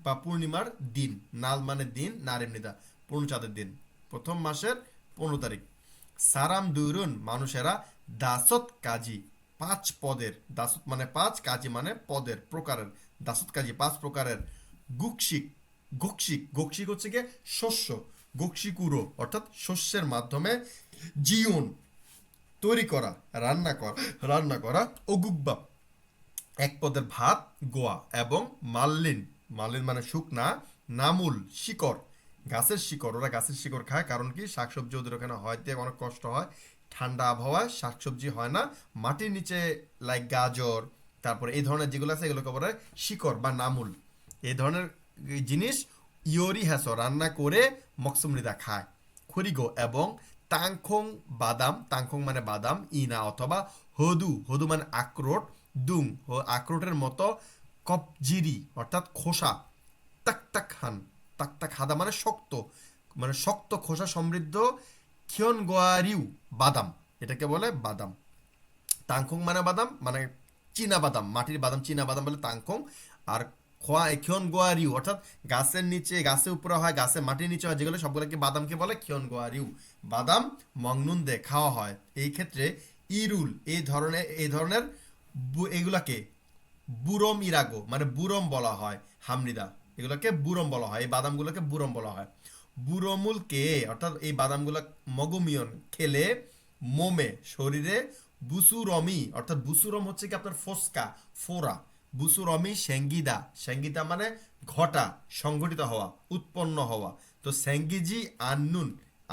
বা পূর্ণিমার দিন, নাল মানে দিন, নারেমনিদা পূর্ণ চাঁদের দিন, প্রথম মাসের 15 তারিখ। সারাম দুরুন মানুষেরা দাসত কাজী 5 পদের, দাসত মানে 5, কাজী মানে পদের প্রকারের, দাসত কাজী 5 প্রকারের, গক্সিক হচ্ছে গিয়ে শস্য, গক্সিকুরো অর্থাৎ শস্যের মাধ্যমে, জিউন তৈরি করা, রান্না করা, ওগুব্বা এক পদের ভাত, গোয়া এবং মাল্লিন মানে শুকনা, নামুল শিকড় গাছের শিকড়, ওরা গাছের শিকড় খায়, কারণ কি শাকসবজি ওদের ওখানে হয়তো অনেক কষ্ট হয়, ঠান্ডা আবহাওয়ায় শাকসবজি হয় না, মাটির নিচে লাইক গাজর, তারপরে এই ধরনের যেগুলো আছে এগুলোকে বলে শিকড় বা নামুল, এই ধরনের জিনিস ইয়োরি হ্যাসো রান্না করে মকসুমরিদা খায়। খরিগো এবং তাংখং বাদাম, তাংখং মানে বাদাম, ইনা অথবা হদু মানে আখরোট, দুং ও আখরোটের মতো, কপজিরি অর্থাৎ খোসা, তাক হাদা মানে শক্ত খোসা সমৃদ্ধ, খিয়ন গোয়ারিউ বাদাম, এটাকে বলে বাদাম। তাংখং মানে বাদাম মানে চীনা বাদাম, মাটির বাদাম চীনা বাদাম বলে তাংখং। আর খিয়ন গোয়ারিউ অর্থাৎ গাছের নিচে, গাছের উপরে হয়, গাছের মাটির নিচে হয়, যেগুলো সবগুলোকে বাদামকে বলে খিয়ন গোয়ারিউ বাদাম, মংনুন দে খাওয়া হয়। এই ক্ষেত্রে ইরুল এই ধরনের এগুলাকে বুরম ইরাগো মানে বুরম বলা হয়, হামনিদা এগুলোকে বুরম বলা হয়, এই বাদামগুলোকে বুরম বলা হয়। বুরমুল কে অর্থাৎ এই বাদামগুলো মগুমিয়ন খেলে মোমে শরীরে, বুসুরমি অর্থাৎ বুসুরম হচ্ছে কি আপনার ফোরা, বুসুরমি সেঙ্গিদা মানে ঘটা, সংঘটিত হওয়া, উৎপন্ন হওয়া। তো সেঙ্গিজি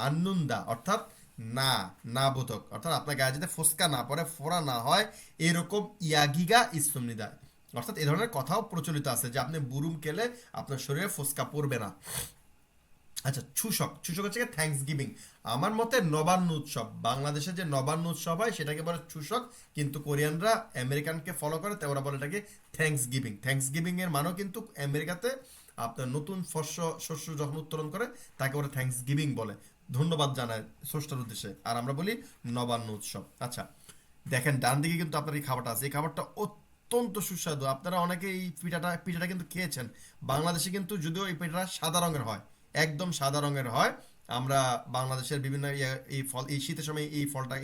আন্নুন্দা অর্থাৎ না বোধক, অর্থাৎ আপনার গায়ে যাতে ফোসকা না পড়ে, ফোড়া না হয়, এরকম ইয়াগিগা ইসমনিদা অর্থাৎ এই ধরনের কথাও প্রচলিত আছে যে আপনি বুরুম খেলে আপনার শরীরে ফোসকা পড়বে না। আচ্ছা, ছুশক হচ্ছে থ্যাঙ্কস গিভিং, আমার মতে নবান্ন উৎসব, বাংলাদেশে যে নবান্ন উৎসব হয় সেটাকে বলে ছুশক, কিন্তু কোরিয়ানরা আমেরিকানকে ফলো করে তাই ওরা বলে এটাকে থ্যাঙ্কস গিভিং এর মানেও কিন্তু আমেরিকাতে আপনার নতুন শস্য যখন উত্তোলন করে তাকে ওরা থ্যাঙ্কস গিভিং বলে, ধন্যবাদ জানায় স্রষ্টার উদ্দেশ্যে, আর আমরা বলি নবান্ন উৎসব। আচ্ছা, দেখেন ডান দিকে কিন্তু আপনার এই খাবারটা আছে, এই খাবারটা অত্যন্ত সুস্বাদু। আপনারা অনেকে এই পিঠাটা কিন্তু খেয়েছেন। বাংলাদেশে কিন্তু যদিও এই পিঠাটা সাদা রঙের হয়, একদম সাদা রঙের হয়। আমরা বাংলাদেশের বিভিন্ন এই ফল, এই শীতের সময় এই ফলটা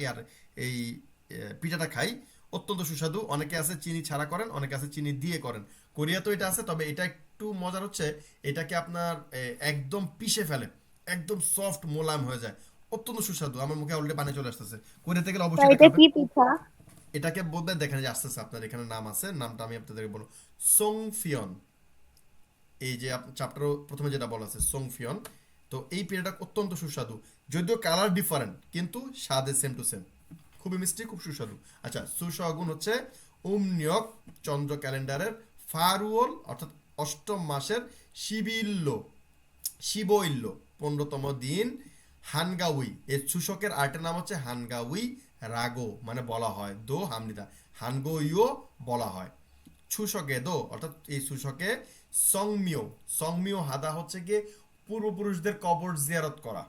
এই পিঠাটা খাই, অত্যন্ত সুস্বাদু। অনেকে আছে চিনি ছাড়া করেন, অনেকে আছে চিনি দিয়ে করেন। কোরিয়া তো এটা আছে, তবে এটা একটু মজার হচ্ছে এটাকে আপনার একদম পিষে ফেলে, একদম সফট মোলায়েম হয়ে যায়, অত্যন্ত সুস্বাদু। আমার মুখে অলরেডি পানি চলে আসতেছে। কোরিয়াতে গেলে অবশ্যই এটা এটা খাবেন। কি পিঠা? এটাকে বলবেন, দেখেন যে আসতেছে আপনার এখানে নাম আছে, নামটা আমি আপনাদেরকে বলবো, সোংফিয়ন। এই যে চ্যাপ্টার প্রথমে যেটা বলা আছে সোংফিয়ন। তো এই পিঠাটা অত্যন্ত সুস্বাদু, যদিও কালার ডিফারেন্ট কিন্তু স্বাদে সেম টু সেম, খুবই মিষ্টি, খুব সুস্বাদু। আচ্ছা, সুসগুন হচ্ছে উমনিয়ক চন্দ্র ক্যালেন্ডারের ফারুয়ল অর্থাৎ অষ্টম মাসের শিবইল্য 15তম দিন। হানগাউই, এই চুষকের আরেকটা নাম হচ্ছে হানগাউই রাগো, মানে বলা হয় দো হামনিদা, হানগোইও বলা হয়। ছুশকে দো অর্থাৎ এই ছুশকে সংমিও, সংমিও হাদা হচ্ছে গিয়ে পূর্বপুরুষদের কবর জিয়ারত করা,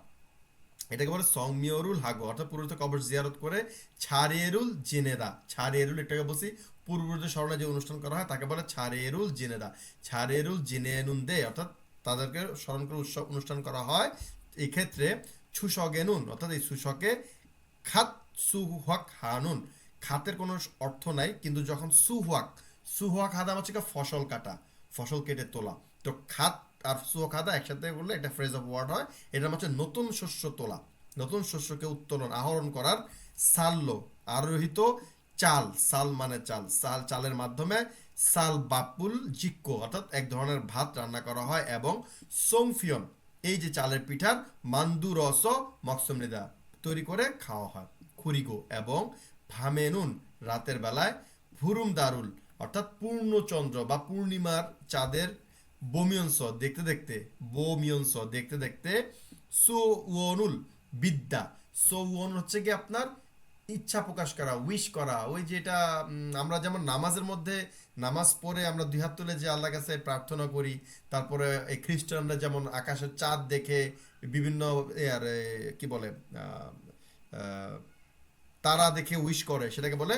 এটাকে বলে সংমিয়রুল হাগো, অর্থাৎ পূর্বপুরুষদের কবর জিয়ারত করে ছাড়িয়েরুল জেনেদা। ছাড়িয়েরুল এটাকে বলছি পূর্বপুরুষদের স্মরণে যে অনুষ্ঠান করা হয় তাকে বলে ছাড়িয়েরুল জেনেদা। ছাড়িয়েরুল জেনেনুন্দে অর্থাৎ তাদেরকে স্মরণ করে উৎসব অনুষ্ঠান করা হয়। এই ক্ষেত্রে ছুশগেনুন অর্থাৎ এই ছুশকে খাত সুহাক হানুন, খাতের কোনো অর্থ নাই, কিন্তু যখন সুহাক হাদা হচ্ছে কি ফসল কাটা, ফসল কেটে তোলা। তো খাত আর সুহাক হাদা একসাথে বললে একটা ফ্রেজ অফ ওয়ার্ড হয়। এটা হচ্ছে নতুন শস্য তোলা, নতুন শস্যকে উত্তোলন আহরণ করার। সাল্য আরোহিত চাল, সাল মানে চাল, চালের মাধ্যমে সাল বাপুল জিক্ক অর্থাৎ এক ধরনের ভাত রান্না করা হয়। এবং সোংফিয়ন এই যে চালের পিঠার মান্দু রস মকসমৃদা তৈরি করে খাওয়া হয় খুরিগো। এবং ভামেনুন রাতের বেলায় ভুরুম দারুল অর্থাৎ পূর্ণচন্দ্র বা পূর্ণিমার চাঁদের বোমিয়ংস দেখতে দেখতে সুওনুল বিদ্যা। সুওন হচ্ছে কি আপনার ইচ্ছা প্রকাশ করা, উইশ করা। ওই যেটা আমরা যেমন নামাজের মধ্যে নামাজ পড়ে আমরা দুই হাত তুলে যে আল্লাহর কাছে প্রার্থনা করি, তারপরে এই খ্রিস্টানরা যেমন আকাশের চাঁদ দেখে বিভিন্ন কি বলে আহ, তারা দেখে উইশ করে, সেটাকে বলে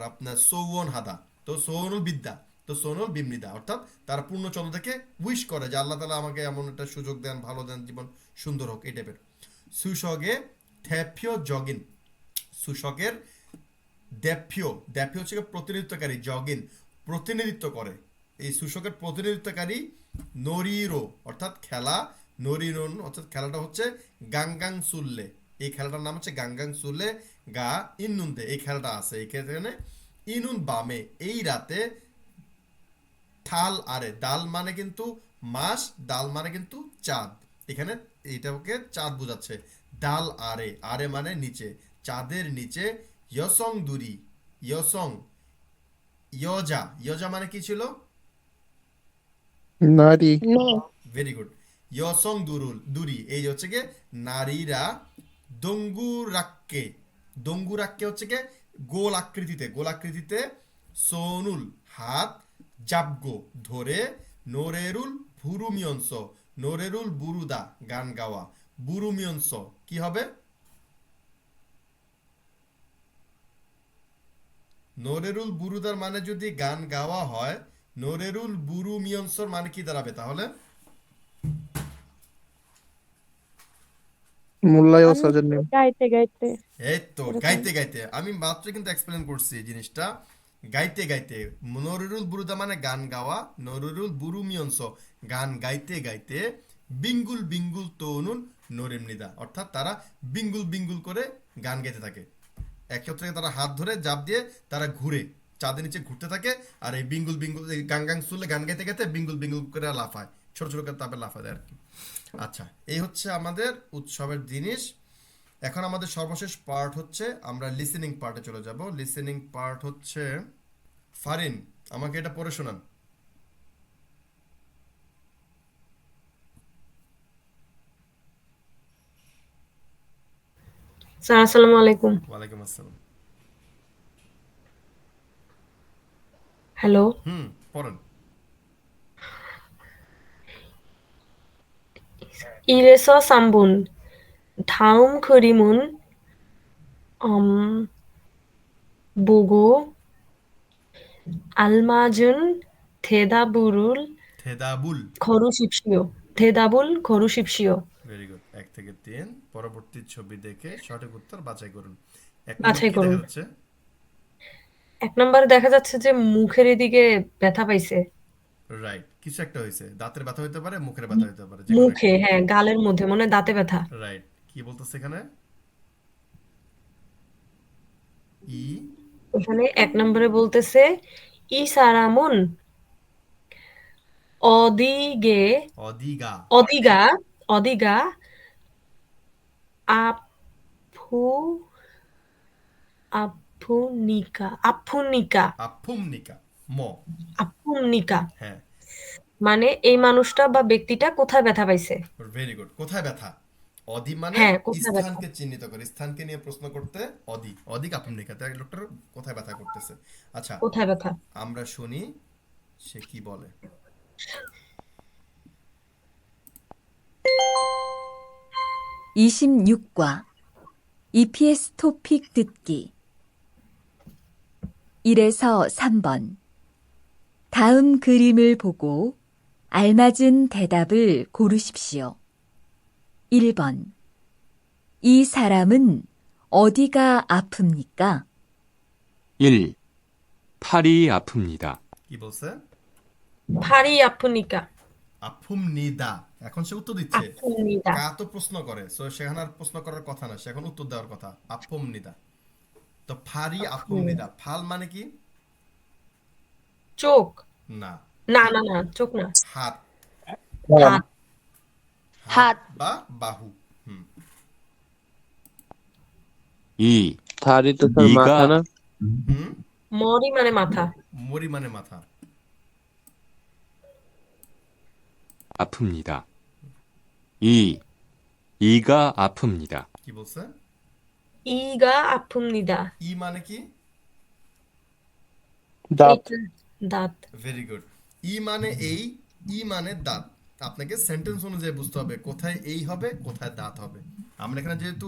আপনার সৌওন হাদা। তো সৌনুল বিদ্যা, তো সৌনুল বিমৃদা অর্থাৎ তারা পূর্ণচন্দ্র থেকে উইশ করে যে আল্লাহ তালা আমাকে এমন একটা সুযোগ দেন, ভালো দেন, জীবন সুন্দর হোক, এই টাইপের। সুসগে থ্যাপিও জগিন, সুশকের দ্যাপ্য হচ্ছে প্রতিনিধিত্বকারী, জগিন প্রতিনিধিত্ব করে। এই সুশকের প্রতিনিধিত্বকারী নরিরো অর্থাৎ খেলা, নরিরোন অর্থাৎ খেলাটা হচ্ছে গাঙ্গাং সুল্লে, এই খেলাটার নাম হচ্ছে গাঙ্গাং সুল্লে গা ইনুনদে, এই খেলাটা আছে এখানে। ইনুন বামে এই রাতে ঠাল আরে, দাল মানে কিন্তু মাস, ডাল মানে কিন্তু চাঁদ, এখানে এটাকে চাঁদ বোঝাচ্ছে। ডাল আরে, আরে মানে নিচে, চাঁদের নিচে। ইয়সং দুরি, ইয়সং ইয়জা মানে কি ছিল? নারী। মেয়ে। Very good. ইয়সং দুরি এই যে হচ্ছে গিয়ে নারীরা দঙ্গুরাক্কে হচ্ছে গিয়ে গোল আকৃতিতে সোনুল হাত জাবগো ধরে, নোরেরুল ভুরুমিয়ংস, নোরেরুল বুরুদা গান গাওয়া, বুরুমিয়ংস কি হবে? নোরেরুল বুরুদার মানে যদি গান গাওয়া হয়, নোরেরুল বুরুমিয়ংসর মানে কি দাঁড়াবে তাহলে? মোল্লাই ও সাজের নিয়ম। গাইতে গাইতে এই তো এরকম। গাইতে গাইতে, আমি মাত্র কিন্তু এক্সপ্লেন করছি এই জিনিসটা। গাইতে গাইতে, নরুরুল বুরুদা মানে গান গাওয়া, নরুরুল বুরুমিয়ংস গান গাইতে গাইতে, বিঙ্গুল বিঙ্গুল তনুন নরিমনিদা অর্থাৎ তারা বিঙ্গুল বিঙ্গুল করে গান গাইতে থাকে। একত্রে তারা হাত ধরে জাপ দিয়ে তারা ঘুরে চাঁদের নিচে ঘুরতে থাকে, আর এই বিঙ্গুল বিঙ্গুল গাঙ্গাং সুলে গান গাইতে গাইতে বিঙ্গুল বিঙ্গুল করে লাফায়, ছোট ছোট করে তারপরে লাফায় আর কি। আচ্ছা, এই হচ্ছে আমাদের উৎসবের জিনিস। এখন আমাদের সর্বশেষ পার্ট হচ্ছে আমরা লিসেনিং পার্টে চলে যাব। লিসেনিং পার্ট হচ্ছে ফারিন, আমাকে এটা পড়ে শোনান। স্যার আসসালামু আলাইকুম। ওয়ালাইকুম আসসালাম। হ্যালো। পড়েন। 이래서 쌈분 다음 그림은 음 보고 알맞은 대답을 থেদাবুল। 걸으십시오. 대답을 걸으십시ও. ভেরি গুড, 1 থেকে 3। পরবর্তী ছবি দেখে সঠিক উত্তর বাছাই করুন। 1 নম্বর বাছাই কি করুন। দেখা যাচ্ছে? 1 নম্বরে দেখা যাচ্ছে যে মুখের এদিকে ব্যথা পাইছে। রাইট, কিছু একটা হয়েছে। দাঁতের ব্যথা হতে পারে, মুখের ব্যথা হতে পারে, যে কোনো মুখে, একটা। হ্যাঁ, গালের মধ্যে মনে হয় দাঁতে ব্যথা। রাইট, কি বলতেছে এখানে? ই এখানে 1 নম্বরে বলতেছে 이 사람은 어디게 অদিগা। 어디가 아프 아프니까 আফুমনিকা। ম। 아픕니까 হ্যাঁ, মানে এই মানুষটা বা ব্যক্তিটা কোথায় ব্যথা পাইছে? Very good. কোথায় ব্যথা? অদি মানে হ্যাঁ, কোথায় ব্যথা? স্থানকে চিহ্নিত করে, স্থানকে নিয়ে প্রশ্ন করতে অদি আফুমনিকা। তাই লোকটার কোথায় ব্যথা করতেছে। আচ্ছা, কোথায় ব্যথা? আমরা শুনি সে কি বলে। 26과 EPS 토픽 듣기 1에서 3번 다음 그림을 보고 알맞은 대답을 고르십시오. 1번 이 사람은 어디가 아픕니까? 1. 팔이 아픕니다. কি বলছে? 팔이 아프니까 আফুমনিদা। এখন সে উত্তর দিচ্ছে। 아픕니다. কা তো প্রশ্ন করে, সো সেখানে আর প্রশ্ন করার কথা না, সে এখন উত্তর দেওয়ার কথা। আফুমনিদা। তো ফারি আফুমনিদা, ফাল মানে কি? চোখ না, না চোখ না, হাত। হাত। হাত। বা বাহু। হুম। 2. 다리 또 স্যার 이가 মাথা না? হুম, 머리 মানে মাথা। মরি মানে মাথা। 아픕니다. 2. 이가 아픕니다. কি বলছে? 이가 아픕니다. ই মানে কি? দাঁত। এইটা দাঁত। Very good. ই মানে এই, ই মানে দাঁত। আপনাকে সেন্টেন্স অনুযায়ী বুঝতে হবে কোথায় এই হবে, কোথায় দাঁত হবে। আমরা এখানে যেহেতু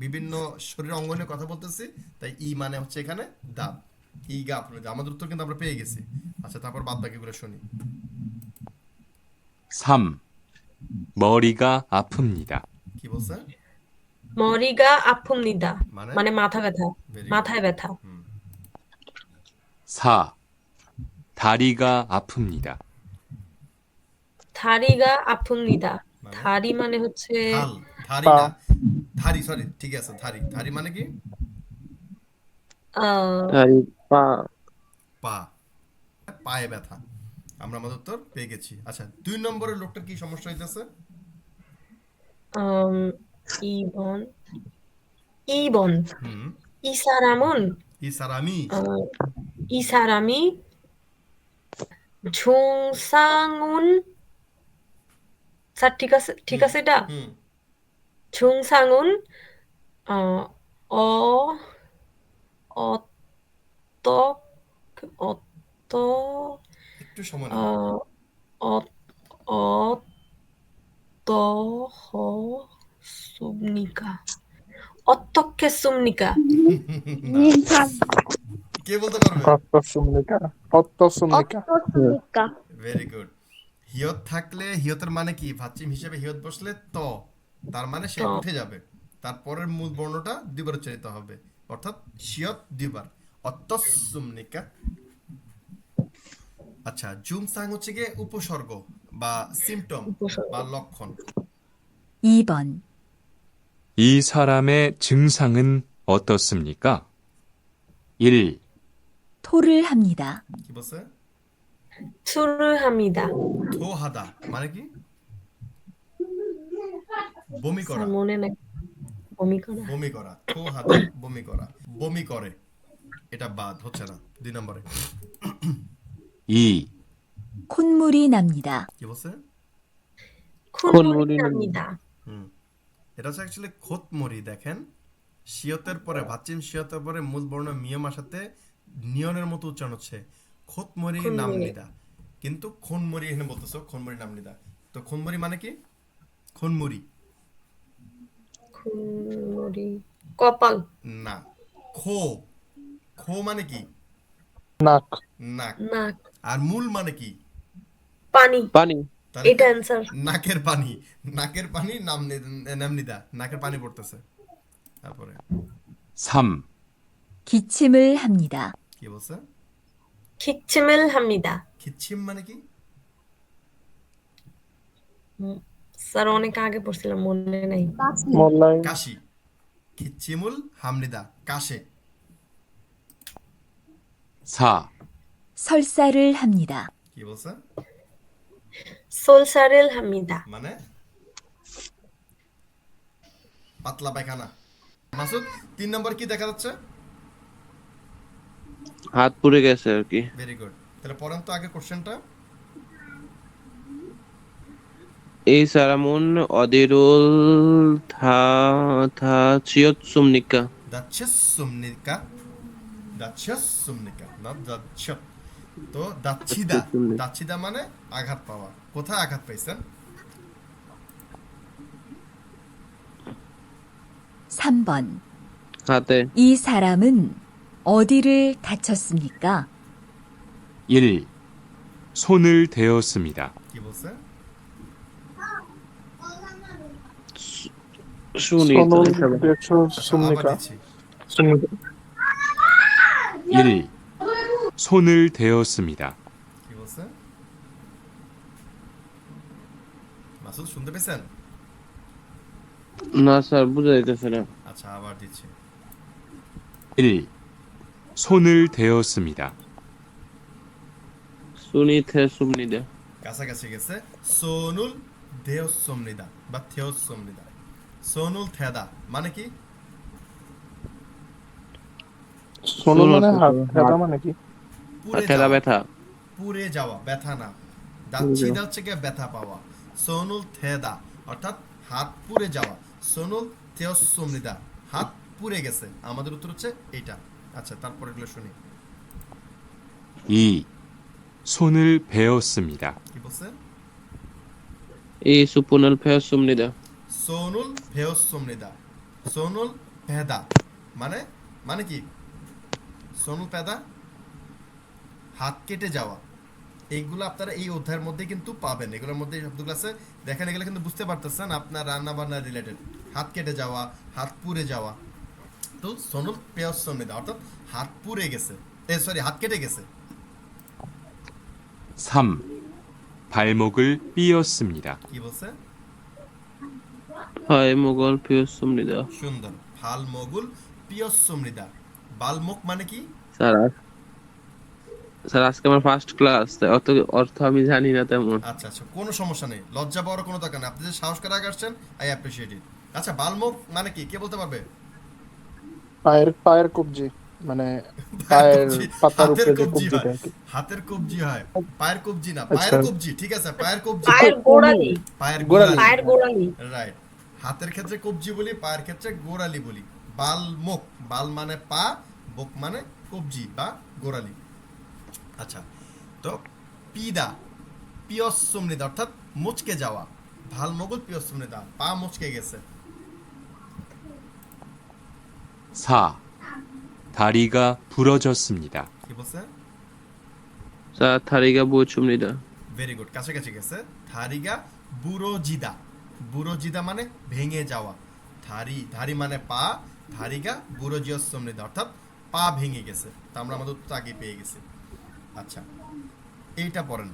বিভিন্ন শরীর অঙ্গ নিয়ে কথা বলতেছি, তাই ই মানে হচ্ছে এখানে দাঁত। ই গা আপনাদের, আমাদের উত্তর কিন্তু আমরা পেয়ে গেছি। আচ্ছা, তারপর বাদ বাকিগুলো শুনি। 3. 머리가 아픕니다. কি বলছে? 머리가 아픕니다. মানে মানে মাথা ব্যথা, ভেরি মাথায় ব্যথা। 4. 다리가 아픕니다. 다리가 아픕니다. মানে 다리 মানে হচ্ছে ঢাল, ধারি পা। না, ধারি, সরি, ঠিক আছে, ধারি। ধারি মানে কি? 다리 পা। পা। পায়ে ব্যথা। আমরা আমাদের উত্তর পেয়ে গেছি। আচ্ছা, 2 নম্বরের লোকটার কি সমস্যা হইতেছে? 2번 হুম, 이 사람은 ই সারামি। 이 사람이 중상훈 স্যার ঠিক আছে এটা হুম, 중상훈 어, 어 어떠 어떠 একটু সময় 어, নেন। 어, 어떠했습니까? 어떻겠습니까? না, কে বলতে পারবে? অত্তসুমনিকা। অত্তসুমনিকা। অত্তসুমিকা। Very good. হিয়ত থাকলে, হিয়তের মানে কি? ভাচ্চিম হিসেবে হিয়ত বসলে ত, তার মানে সে ত। উঠে যাবে। তারপরের মূল বর্ণটা দ্বিবার উচ্চারিত হবে, অর্থাৎ শিয়ত দ্বিবার। অত্যসুমনিকা। আচ্ছা, জুমসাং হচ্ছে গিয়ে উপসর্গ বা সিম্পটম উপসর্গ। বা লক্ষণ। 2번 이 사람의 증상은 어떻습니까? 1. 토를 합니다. কি বলছে? 술을 합니다. থোহাদা মানে কি? বমি করা। স্যার মনে নাই বমি করা। বমি করা, থোহাদা, বমি করা, বমি করে। এটা বাদ হচ্ছে না 2 নম্বরে। 2. 콧물이 납니다. কি বলছে? 콧물이 납니다. হুম, এটা হচ্ছে অ্যাকচুয়ালি খোতমরি। দেখেন, শিয়তের পরে, ভাচ্চিম শিয়তের পরে মূল বর্ণ মিয়মার সাথে নিয়নের মতো উচ্চারণ হচ্ছে খোতমরি খুনমরি। নামনিদা, কিন্তু খুনমরি এখানে বলতেছো খুনমরি নামনিদা। তো খুনমরি মানে কি? খুনমরি খুনমরি কপাল। না, খো খো মানে কি? নাক। নাক। নাক। আর মূল মানে কি? পানি। পানি। তাহলে এটা অ্যান্সার। নাকের পানি। নাকের পানি নামনিদা। নাকের পানি পড়তেছে। তারপরে 3. 기침을 합니다. কি বলছে? 기침을 합니다. খিচ্ছিম মানে কি? স্যার অনেক আগে পড়ছিলাম, মনে নাই। মোল্লাই। কাশি। খিচ্ছিমুল হামনিদা, কাশে। 4. 설사를 합니다. কি বলছে? 솔사를 합니다. মানে পাতলা পায়খানা। মাসুদ 3 নম্বর কি দেখা যাচ্ছে? হাত পুড়ে গেছে আর কি। Very good. তাহলে পড়েন তো আগে কোশ্চেনটা। 이 사람은 어디를 다치었습니까? দাচ্ছুমনিকা। দাচ্ছুমনিকা, নট দাচ্ছ। তো দাচ্ছিদা। দাচ্ছিদা মানে আঘাত পাওয়া। কোথায় আঘাত পাইছেন? 3번. 하대. 이 사람은 어디를 다쳤습니까? 1. 손을 대었습니다. কি বলছে? 순이 আচ্ছা, আবার 대쳤습니까? দিচ্ছি। 1. 손을 대었습니다. কি বলছে? মাসুদ শুনতে পেয়েছেন? না স্যার বুঝা যাইতেছে না। আচ্ছা আবার দিচ্ছি। 1. 손을 대었습니다. 순이 대었습니다. কাছাকাছি গেছে। সোনুল দেওসমনিদা বা থেওসমনিদা। সোনুল থেদা মানে কি? সোনু মানে হাত, ব্যথা মানে কি? পুড়ে থেদা যাওয়া। ব্যথা। পুড়ে যাওয়া, ব্যথা না। দাচ্ছিদা হচ্ছে গিয়ে ব্যথা পাওয়া। সোনুল থেদা অর্থাৎ হাত পুড়ে যাওয়া। সোনুল থেওসমনিদা, হাত পুড়ে গেছে। আমাদের উত্তর হচ্ছে এইটা। আচ্ছা তারপরে এগুলো শুনি। 2. 손을 베었습니다. কি বলছে? 이 수분을 배웠습니다. সোনুল ভেওসমনিদা। সোনুল পেদা মানে মানে কি? সোনুল পেদা হাত কেটে যাওয়া। এইগুলো আপনারা এই অধ্যায়ের মধ্যে কিন্তু পাবেন। এগুলোর মধ্যে শব্দগুলো আছে, দেখেন এগুলো কিন্তু বুঝতে পারতেছেন আপনার রান্না বান্না রিলেটেড। হাত কেটে যাওয়া, হাত পুড়ে যাওয়া। তো সোনুল পেওসমনিদা অর্থাৎ হাত পুড়ে গেছে, সরি হাত কেটে গেছে। 3. 발목을 삐었습니다. কি বলছে? 발목을 삐었습니다. সুন্দর। ফাল মগুল পিয়সমনিদা। বালমুখ মানে কি? স্যার স্যার আজকে আমার ফার্স্ট ক্লাস, অত অর্থ আমি জানি না তেমন। আচ্ছা আচ্ছা, কোনো সমস্যা নেই, লজ্জা পাওয়ার কোনো দরকার নেই। আপনি যে সাহস করে আগে আসছেন, আই অ্যাপ্রিশিয়েট ইট। আচ্ছা বালমুখ মানে কি, কে বলতে পারবে? পায়ের কবজি, মানে পায়ের পাতার হাতের উপরে যে কবজি কবজিটা হয়। আর কি। হাতের কবজি হয়, পায়ের কবজি না। পায়ের আচ্ছা। কবজি, ঠিক আছে, পায়ের কবজি। পায়ের গোড়ালি। পায়ের গোড়ালি। পায়ের গোড়ালি। রাইট। হাতের ক্ষেত্রে কবজি বলি, পায়ের ক্ষেত্রে গোড়ালি বলি। বালমুখ, বাল মানে পা, মুখ মানে কবজি বা গোড়ালি। আচ্ছা, তো পিদা পিয়সমনিদা অর্থাৎ মুচকে যাওয়া। ভাল মগুল পিয়সমনিদা, পা মুচকে গেছে। 4. 다리가 부러졌습니다. কি বলছে? স্যার 다리가 부었습니다. ভেরি গুড, কাছাকাছি গেছে। থারিগা বুরোজিদা। বুরোজিদা মানে ভেঙে যাওয়া। ধারি মানে পা, ধারিগা বুরোজিয়সমনিদা অর্থাৎ পা ভেঙে গেছে। তা আমরা আমাদের উত্তর আগে পেয়ে গেছি। আচ্ছা এইটা পড়েন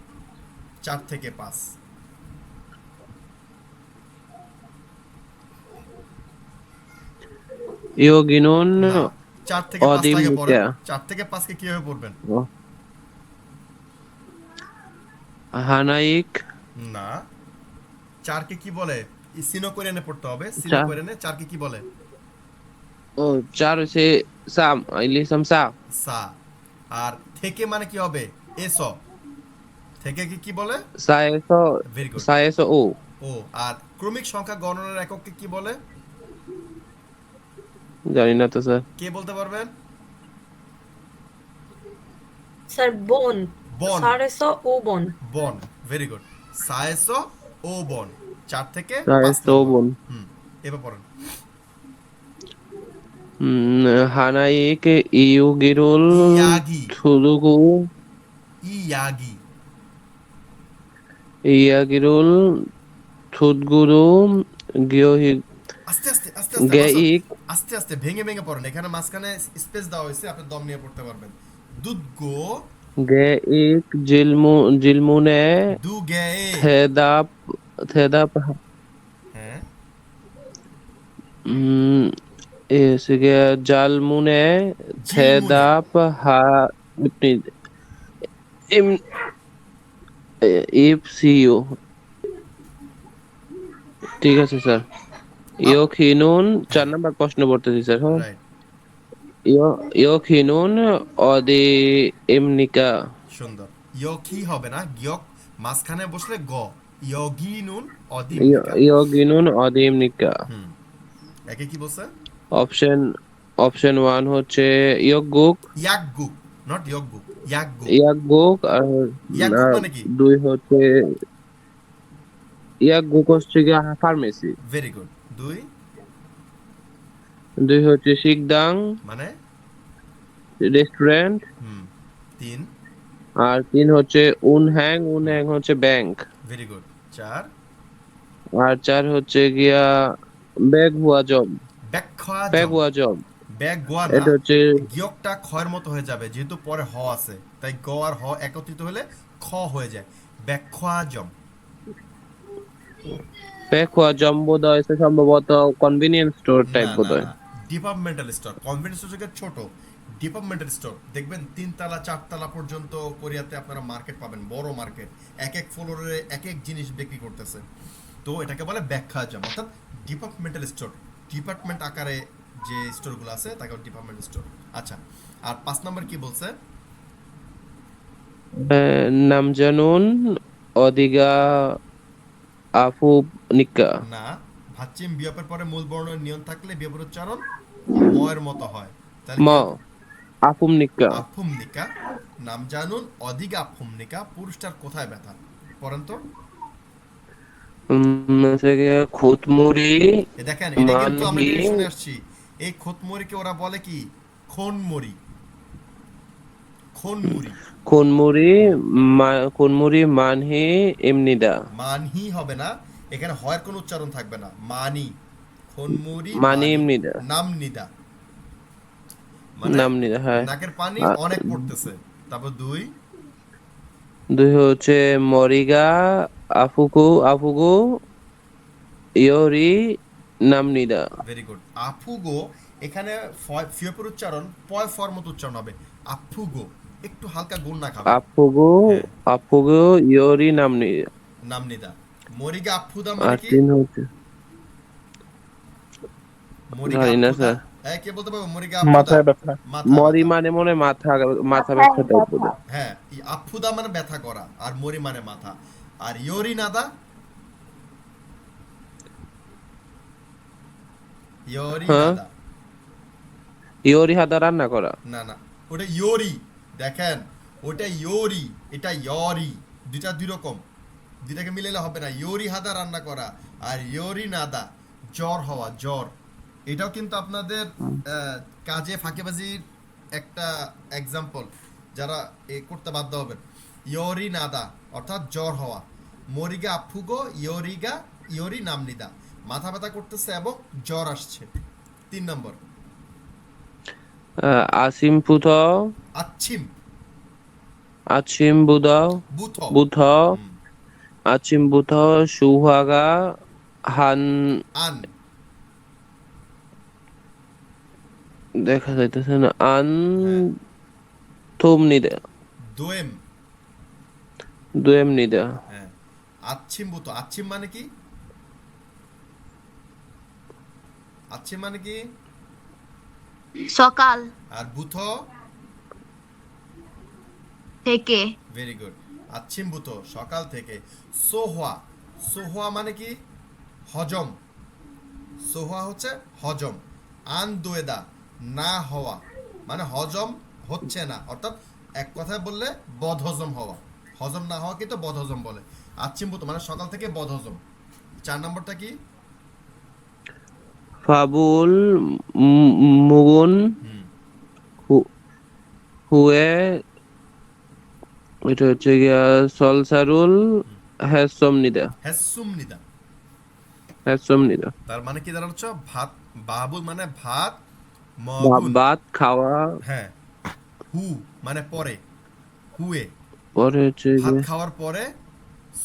4 থেকে 5। 여기는 4 থেকে 5 টাকে পড়েন। 어디입니까? 4 থেকে 5 কে কিভাবে পড়বেন? 하나익 না, 4 কে কি বলে? সিনো কোরিয়ানে পড়তে হবে। সিনো চার। কোরিয়ানে 4 কে কি বলে? চারছে সাম ইলিসাম সা। সা। আর থেকে মানে কি হবে? এস। থেকে কি বলে? সায়েসো ভেরি গুড। সায়েসো ও। ও। আর ক্রমিক সংখ্যা গণনার একককে কি বলে? জানি না তো স্যার। কে বলতে পারবেন? স্যার বোন। বন। সারেসো ও বোন। বন, ভেরি গুড। সায়েসো ও বন, 4 থেকে 5 সায়েসো নম্বর। বোন। এবার পড়েন। হানাইক ইউগিরুল ইয়াগি থুদুগু ইয়াগি ইয়াগিরুল থুদগুরু গিয়োহি আস্তে আস্তে আস্তে আস্তে গেইক আস্তে আস্তে ভেঙে ভেঙে পড়েন, এখানে মাঝখানে স্পেস দেওয়া হয়েছে, আপনি দম নিয়ে পড়তে পারবেন। দুধগো গেইক জিলমুনে দু গে থেদাপ হ্যাঁ এসে জালমুনে থেদাপ হা ইপসিও। ঠিক আছে স্যার। ইয়োখিনুন 4 নাম্বার প্রশ্ন পড়তেছি স্যার। হ্যাঁ, রাইট ইয়োখিনুন অদি এমনিকা। সুন্দর। ইয়কি হবে না, গিয়ক মাঝখানে বসলে গ। ইয়গিনুন অদিমিকা। ইয়োগিনুন অদি এমনিকা। একে কি বলছে? অপশন 1 হচ্ছে ইয়োগুক ইয়াগগুক, নট ইয়গগুক, ইয়াগগুক। ইয়াগুক আর ইয়াগগুক মানে কি? 2 হচ্ছে ইয়াগুক হচ্ছে কি ফার্মেসি। Very good. 2 হচ্ছে শিকদাং মানে রেস্টুরেন্ট। 3 আর 3 হচ্ছে উনহ্যাং হচ্ছে ব্যাংক। Very good. 4 আর 4 হচ্ছে গিয়া ব্যাগ হুয়া জব। ব্যাগ গোয়া না, এটা হচ্ছে গিয়কটা খয়ের মতো হয়ে যাবে যেহেতু পরে হ আছে, তাই গ আর হ একত্রিত হলে খ হয়ে যায়। ব্যাখ্যাজম। ব্যাগ হুয়া জম বোধ হয় সম্ভবত কনভিনিয়েন্স স্টোর টাইপ বোধ হয়। Departmental store. কনভেন্স স্টোর ছোট, ডিপার্টমেন্টাল স্টোর দেখবেন 3 তলা 4 তলা পর্যন্ত কোরিয়াতে আপনারা মার্কেট পাবেন, বড় মার্কেট, এক এক ফ্লোরে এক এক জিনিস বিক্রি করতেছে। তো এটাকে বলে ব্যাখ্যাজম, অর্থাৎ ডিপার্টমেন্টাল স্টোর। ডিপার্টমেন্ট আকারে যে স্টোরগুলো আছে তাকে ডিপার্টমেন্ট স্টোর। আচ্ছা, আর 5 নাম্বার কি বলছে? নামজানুন অদিগা আফু নিকা। না, ভাচ্চিম বিয়পের পরে মূল বর্ণের নিয়ন থাকলে বিয়পের উচ্চারণ ময়ের মতো হয়। তাহলে ম আফুমনিকা। আফুমনিকা। নাম জানুন অধিগা আফুমনিকা। পুরুষটার কোথায় ব্যথা? পড়েন তো। খুতমুড়ি দেখেন, এটা কিন্তু আমরা শুনে আসছি। এই খুতমুড়িকে ওরা বলে কি? খনমুড়ি। খনমুড়ি খুনমুড়ি মানহি এমনিদা। মানহি হবে না, এখানে হয়ের কোনো উচ্চারণ থাকবে না। মানি, খনমুড়ি মানি এমনিদা। নামনিদা, নামনিদা। হ্যাঁ, নাকের পানি অনেক পড়তেছে। তারপর 2 হচ্ছে মরিগা আফুগো ইয়োরি নামনিদা। Very good. আফুগো, এখানে ফিয়পের উচ্চারণ পয় ফর মতো উচ্চারণ হবে। আফুগো, একটু হালকা গুণ না খাবে। আফুগো ইয়োরি নামনিদা। মরিগা আফুদা মানে কি? 3 হচ্ছে মরিগা আফুদা। কে বলতে পারবে মরিগা আফুদা? মাথায় ব্যথা। মরি মানে মনে মাথা ব্যথা টাইপ বোধ। হ্যাঁ, আফুদা মানে ব্যথা করা, আর মরি মানে মাথা। আর ইয়োরি নাদা? ইয়োরি হাদা রান্না করা। না না, ওটা ইয়োরি। দেখেন, ওটা ইয়োরি, এটা ইয়োরি, দুইটা দুই রকম, দুইটাকে মিলাইলে হবে না। ইয়োরি হাদা রান্না করা, আর ইয়োরি নাদা জ্বর হওয়া, জ্বর। এটাও কিন্তু আপনাদের কাজে ফাঁকিবাজির একটা এক্সাম্পল, যারা করতে বাধ্য হবেন। ইয়োরি নাদা অর্থাৎ জ্বর হওয়া। মরিগা আফুগো ইয়োরি নামনিদা, মাথা ব্যথা করতেছে এবং জ্বর আসছে। 3 নম্বর আছিম বুধ সুহাগা হান দেখা যাইতেছে না। আন থুমনিদা। দোয়েম নিদা। হ্যাঁ, আচ্ছিম বুত। আচ্ছিম মানে কি? আচ্ছিম মানে কি? সকাল। আর বুথ থেকে। Very good. আচ্ছিম বুথ সকাল থেকে। সোহওয়া, সোহওয়া মানে কি? হজম। সোহওয়া হচ্ছে হজম। আন দোয়েদা না হওয়া, মানে হজম হচ্ছে না, অর্থাৎ এক কথায় বললে বদহজম হওয়া। হজম না হওয়া কিন্তু বদহজম বলে। আচ্ছিম বুথ মানে সকাল থেকে বদহজম। 4 নম্বরটা কি? ফাবুল মুগুন হুয়ে, এটা হচ্ছে গিয়া সলসারুল হ্যাসমনিদা। হ্যাসমনিদা তার মানে কি দাঁড়াচ্ছে? ভাত, বাবুল মানে ভাত, মগুন ভাত খাওয়া, হ্যাঁ, হু মানে পরে, হুয়ে পরে হচ্ছে ভাত গিয়ে খাওয়ার পরে,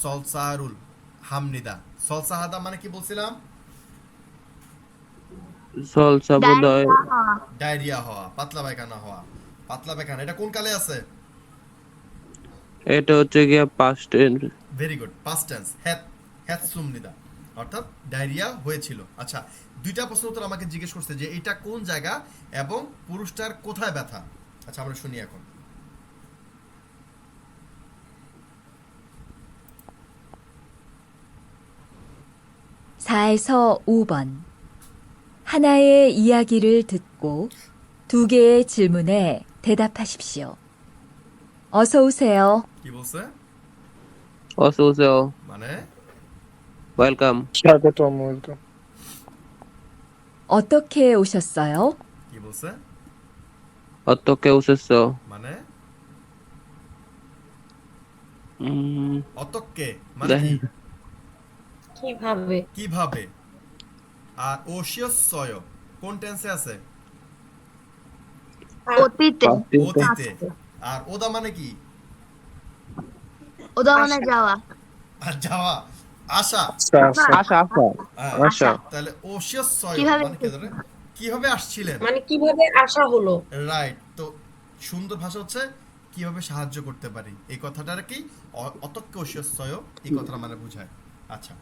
সলসারুল হামনিদা। সলসাহাদা মানে কি বলছিলাম? সলসা বোধহয় ডায়রিয়া হওয়া, পাতলা পায়খানা হওয়া। পাতলা পায়খানা এটা কোন কালে আছে? এটা হচ্ছে গিয়া past tense. Very good, past tense, হ্যাতসুমনিদা, অর্থাৎ ডায়রিয়া হয়েছিল। আচ্ছা, দুইটা প্রশ্ন উত্তর আমাকে জিজ্ঞেস করছে যে এটা কোন জায়গা এবং পুরুষটার কোথায় ব্যথা। আচ্ছা, আমরা শুনি এখন। (4에서 5번) 하나의 이야기를 듣고 두 개의 질문에 대답하십시오. 어서 오세요. কি বলছে? অসো ওসেও, মানে ওয়েলকাম। স্বাগতম, ওয়েলকাম। 어떻게 오셨어요? কি বলছে? অতকে ওসেছো, মানে উম, অতক্কে মানে কি? কিভাবে? কিভাবে। আর ওশিয়সয় কোন টেন্সে আছে? অতীতে, অতীতে। আর ওদা মানে কি? ওদা মানে যাওয়া। আর যাওয়া, আশা। আশা আশা হ্যাঁ, আশা। তাহলে ওশিয়সয় কিভাবে মানে কি ধরে? কিভাবে আসছিলেন? মানে কিভাবে আসা হলো? রাইট। তো সুন্দর ভাষা হচ্ছে কিভাবে সাহায্য করতে পারি, এই কথাটার কি অতক্কে ওশিয়সয় এই কথাটা মানে বোঝায়। আচ্ছা,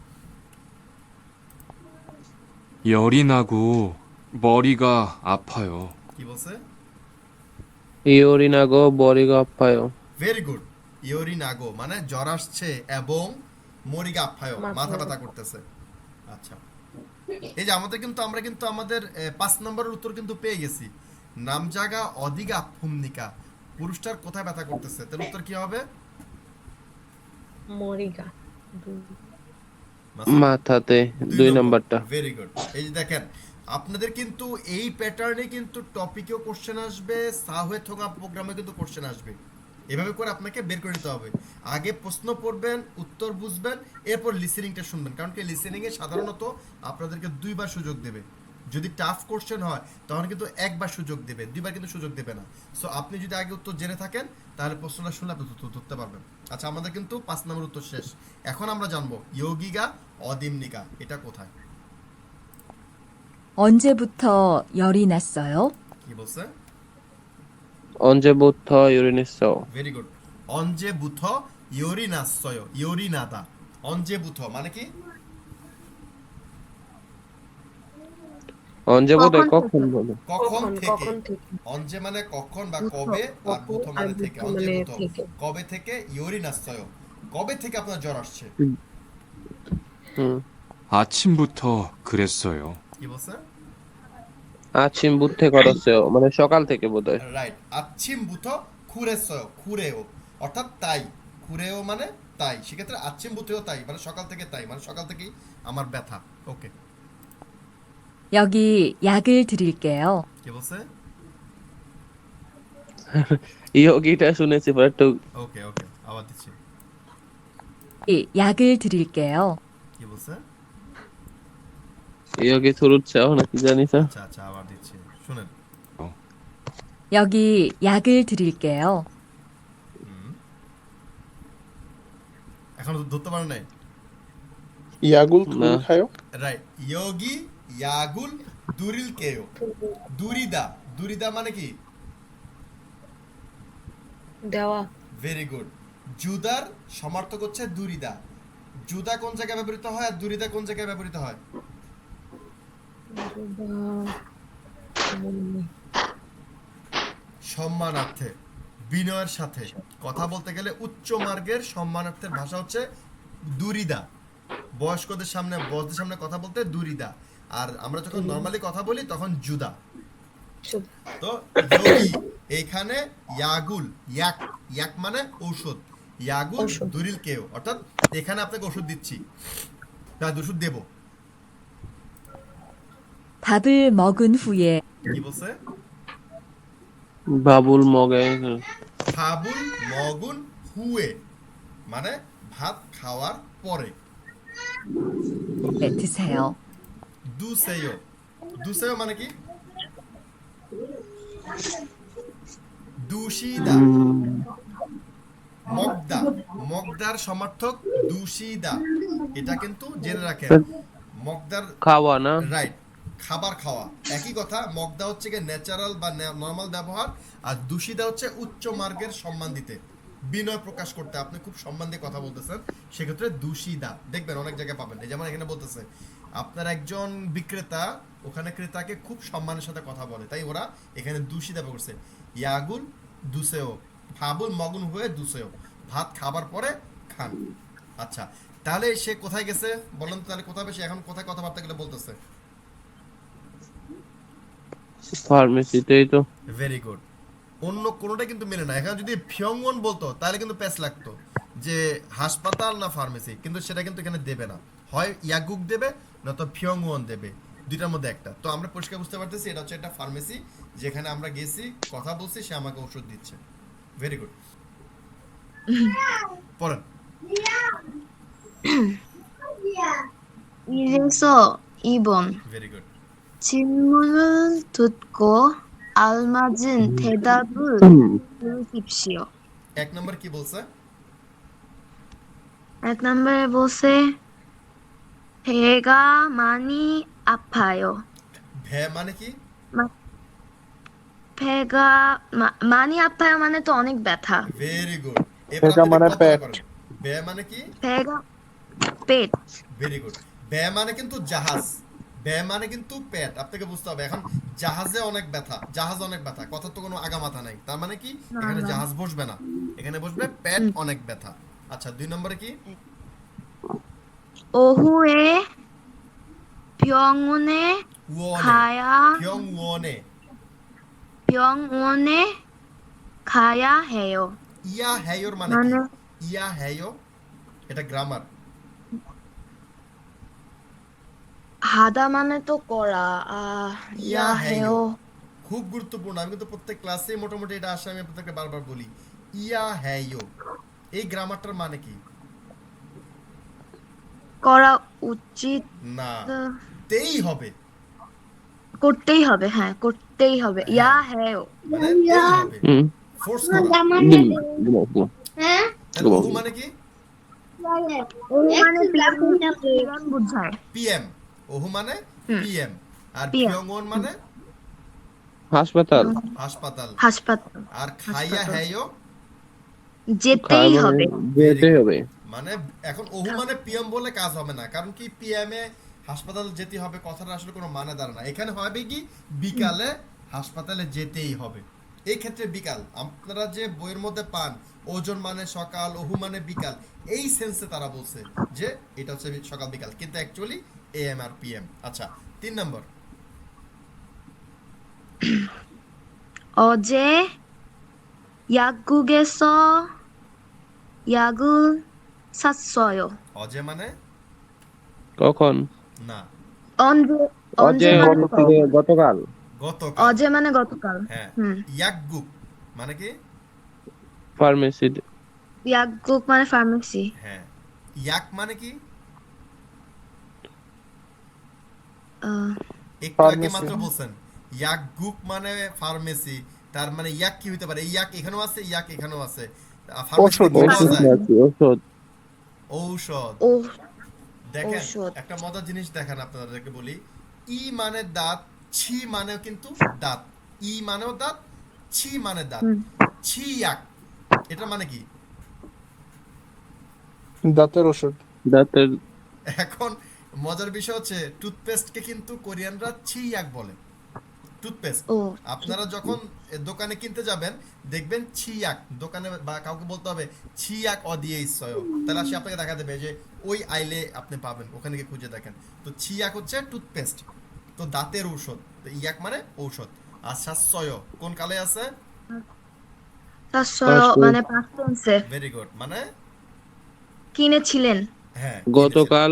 열이 나고 머리가 아파요. কি বলছে? ইয়োরিনাগো বরিগা আপ্পায়ো। Very good. ইয়োরি নাগো মানে জ্বর আসছে এবং মরিগা আফায়ো মাথা ব্যথা করতেছে। আচ্ছা, এই যে আমরা কিন্তু আমাদের 5 নম্বরের উত্তর কিন্তু পেয়ে গেছি। নাম জায়গা অদিগা ফুমনিকা, পুরুষটার কোথায় ব্যথা করতেছে, তার উত্তর কি হবে? মরিগা। মাথাতে, 2 নাম্বারটা। Very good. এই যে দেখেন, আপনাদের কিন্তু এই প্যাটার্নে কিন্তু টপিকেও কোশ্চেন আসবে, সাহয়ে থোঙা প্রোগ্রামে কিন্তু কোশ্চেন আসবে। এভাবে করে আপনাকে বের করে নিতে হবে। আগে প্রশ্ন পড়বেন, উত্তর বুঝবেন, এরপর লিসেনিংটা শুনবেন, কারণ কি লিসেনিং এ সাধারণত আপনাদেরকে 2 বার সুযোগ দেবে। যদি টাফ কোশ্চেন হয় তখন কিন্তু 1 বার সুযোগ দেবে, 2 বার কিন্তু সুযোগ দেবে না। সো আপনি যদি আগে উত্তর জেনে থাকেন তাহলে প্রশ্নটা শুনলে আপনি উত্তর ধরতে পারবেন। আচ্ছা, আমাদের কিন্তু 5 নম্বর উত্তর শেষ। এখন আমরা জানবো ইয়োগিগা অদিমনিকা এটা কোথায়। 언제부터 열이 났어요? কি বলছে? 언제부터 열이 났어? Very good. 언제부터 열이 났어요, 열이 나다। 언제부터 মানে কি? 언제부터 কখন বলে? কখন থেকে। থেকে। 언제 মানে কখন বা কবে, আর বুথ মানে থেকে। 언제부터 কবে থেকে, 열이 났어요 কবে থেকে আপনার জ্বর আসছে। হুম, 아침부터 그랬어요. কি বলছে? 아침부터 걸었어요, মানে সকাল থেকে বোধহয়। রাইট। 아침부터 그랬어요, 그래요 অর্থাৎ তাই। 그래요 মানে তাই, সেক্ষেত্রে 아침부터요 তাই মানে সকাল থেকে, তাই মানে সকাল থেকেই আমার ব্যথা। ওকে, 여기 약을 드릴게요. কি বলছে? ইয়োগিটা শুনেছি, পরে একটু ওকে ওকে, আবার দিচ্ছি। 약을 드릴게요. কি বলছে? ইয়োগি থুরুচ্ছাও নাকি জানি স্যার। আচ্ছা আচ্ছা, আবার দিচ্ছি, শুনেন। 여기 약을 드릴게요. এখন ধরতে পারেন নাই? ইয়াগুল না। তুমি খায়ো? রাইট। ইয়োগি ইয়াগুল দুরিল কেও, দুরিদা। দুরিদা মানে কি? দেওয়া। Very good. জুদার সমার্থক হচ্ছে দুরিদা। জুদা কোন জায়গায় ব্যবহৃত হয় আর দুরিদা কোন জায়গায় ব্যবহৃত হয়? সম্মানার্থে, বিনয়ের সাথে কথা বলতে গেলে উচ্চ মার্গের সম্মানার্থের ভাষা হচ্ছে দুরিদা। বয়স্কদের সামনে, বড়দের সামনে কথা বলতে দুরিদা। আর আমরা যখন নরমালি কথা বলি তখন জুদা। তো যোগী এইখানে ইয়াগুল, ইয়াক, ইয়াক মানে ঔষধ, ইয়াগুল দুরিল কেও অর্থাৎ এখানে আপনাকে ওষুধ দিচ্ছি, ওষুধ দেব। 밥을 먹은 후에 কি বলছে? বাবুল মগে ফাবুল মগুন হুয়ে মানে ভাত খাওয়ার পরে। 드세요. দুসেয় দুসেয় মানে কি? দুশিদা মগদা মগদার সমার্থক দুশিদা, এটা কিন্তু জেনে রাখেন। মগদার খাওয়া না রাইট, খাবার খাওয়া একই কথা। মগদা হচ্ছে গিয়ে ন্যাচারাল বা নর্মাল ব্যবহার, আর দুশিদা হচ্ছে উচ্চ মার্গের সম্মান দিতে, বিনয় প্রকাশ করতে। আপনি খুব সম্মান দিয়ে কথা বলতেছেন, সেক্ষেত্রে দুশিদা দেখবেন অনেক জায়গায় পাবেন। এই যেমন এখানে বলতেছে আপনার একজন বিক্রেতা ওখানে ক্রেতাকে খুব সম্মানের সাথে কথা বলে, তাই ওরা এখানে দুশিদা করছে। ইয়াগুল দুসেও ফাবুল মগুন হয়ে দুসেও, ভাত খাবার পরে খান। আচ্ছা, তাহলে সে কোথায় গেছে বলেন তো? তাহলে কোথায় সে এখন কোথায় কথাবার্তা গুলো বলতেছে? ফার্মেসিতেই তো। Very good. অন্য কোনোটা কিন্তু মেলে না। এখানে যদি ফিয়ংওন বলতো তাহলে কিন্তু প্যাচ লাগতো যে হাসপাতাল না ফার্মেসি, কিন্তু সেটা কিন্তু এখানে দেবে না। হয় ইয়াগুক দেবে নয়তো ফিয়ংওন দেবে, দুইটার মধ্যে একটা। তো আমরা পরিষ্কার বুঝতে পারতেছি এটা হচ্ছে একটা ফার্মেসি, যেখানে আমরা গেছি, কথা বলছি, সে আমাকে ওষুধ দিচ্ছে। ভেরি গুড, পড়েন। 이래서 2번 ভেরি গুড। 질문을 듣고 알맞은 대답을 해주십시오. এক নম্বর কি বলছে? 1নম্বরে বলছে 배가 많이 아파요. ভে মানে কি? 배가 많이 아파요 মানে তো অনেক ব্যথা। Very good. এবার মানে পেট। বে মানে কি? 배가 পেট। Very good. বে মানে কিন্তু জাহাজ, বে মানে কিন্তু পেট। আপনাকে বুঝতে হবে এখন জাহাজে অনেক ব্যথা, জাহাজ অনেক ব্যথা, কথা তো কোনো আগা মাথা নাই। তার মানে কি এখানে জাহাজ বসবে না, এখানে বসবে পেট অনেক ব্যথা। আচ্ছা, 2 নম্বরে কি? 오후에 병원에 가야 병원에 가야 해요. ইয়া হেয়োর মানে কি? ইয়া হে요 এটা গ্রামার। 하다 মানে তো করা, ইয়া ইয়া হে요 해요 খুব গুরুত্বপূর্ণ। আমি কিন্তু প্রত্যেক ক্লাসে মোটামুটি এটা আসে, আমি আপনাদেরকে বারবার বলি। ইয়া হে요 এই গ্রামারটার মানে কি? করা উচিত না, তেই হবে, করতেই হবে। হ্যাঁ, করতেই হবে। ইয়া 해요 মানে তেই হবে, ফোর্স করা। তাহলে ওহু মানে কি? বুঝায় পিএম। ওহু মানে পিএম, আর ফিয়ংওন মানে হাসপাতাল। হাসপাতাল। হাসপাতাল। আর খাইয়া হে요 যেতেই হবে, যেতেই হবে। মানে এখন ওহু মানে পিএম বলে কাজ হবে না, কারণ কি পিএম এ হাসপাতাল যেতে হবে কথাটা আসলে কোনো মানে দাঁড়ায় না। এখানে হবে কি বিকালে হাসপাতালে যেতেই হবে। এই ক্ষেত্রে বিকাল আপনারা যে বইয়ের মধ্যে পান, ওজন মানে সকাল, ওহু মানে বিকাল, এই সেন্সে তারা বলছে যে এটা হচ্ছে সকাল বিকাল, কিন্তু অ্যাকচুয়ালি এএম আর পিএম। আচ্ছা, 3 নম্বর। 어제 약국에서 약을 샀어요. অজে মানে কখন? না, 언제 গতকাল। গতকাল। 어제 মানে গতকাল। হ্যাঁ। ইয়াকগুক মানে কি? ফার্মেসি। 약국 মানে ফার্মেসি। হ্যাঁ। ইয়াক মানে কি? একটু আগে মাত্র বলছেন ইয়াকগুক মানে ফার্মেসি, তার মানে ইয়াক কি হতে পারে? ইয়াক এখানেও আছে, ইয়াক এখানেও আছে। ঔষধ। ঔষধ। দেখেন একটা মজার জিনিস দেখেন, আপনাদেরকে বলি। ই মানে দাঁত, ছি মানে কিন্তু দাঁত। ই মানেও দাঁত, ছি মানে দাঁত। ছি ইয়াক এটা মানে কি? দাঁতের ওষুধ। দাঁতের। এখন মজার বিষয় হচ্ছে টুথপেস্টকে কিন্তু কোরিয়ানরা ছি ইয়াক বলে। টুথপেস্ট আপনারা যখন দোকানে কিনতে যাবেন দেখবেন ছিয়াক দোকানে, বা কাউকে বলতে হবে ছিয়াক অদিয়ে ইসয়, তাহলে সে আপনাকে দেখা দেবে যে ওই আইলে আপনি পাবেন, ওখানে গিয়ে খুঁজে দেখেন। তো ছিয়াক হচ্ছে টুথপেস্ট, তো দাঁতের ঔষধ। তো ইয়াক মানে ঔষধ। আর সাসয় কোন কালে আছে? সাসয় মানে পাস্ট টেন্সে। ভেরি গুড, মানে কিনেছিলেন। হ্যাঁ, গতকাল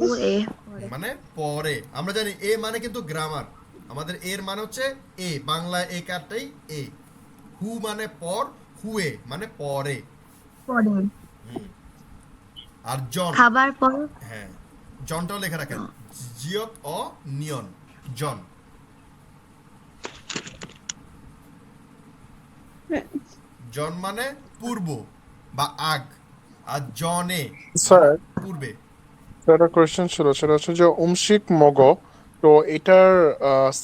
후에 মানে পরে। আমরা জানি এ মানে কিন্তু গ্রামার, আমাদের এর মানে হচ্ছে এ, বাংলায় এ কারটাই এ। হু মানে পর, হুয়ে মানে পরে। পরে আর জন, খাবার পরে হ্যাঁ জনটাও লেখা রাখেন, জিয়ত অ নিয়ন, জন। জন মানে পূর্ব বা আগ, আর জনে স্যার পূর্বে। একটা কোয়েশ্চেন ছিল, সেটা হচ্ছে যে উমশিক মগ, তো এটার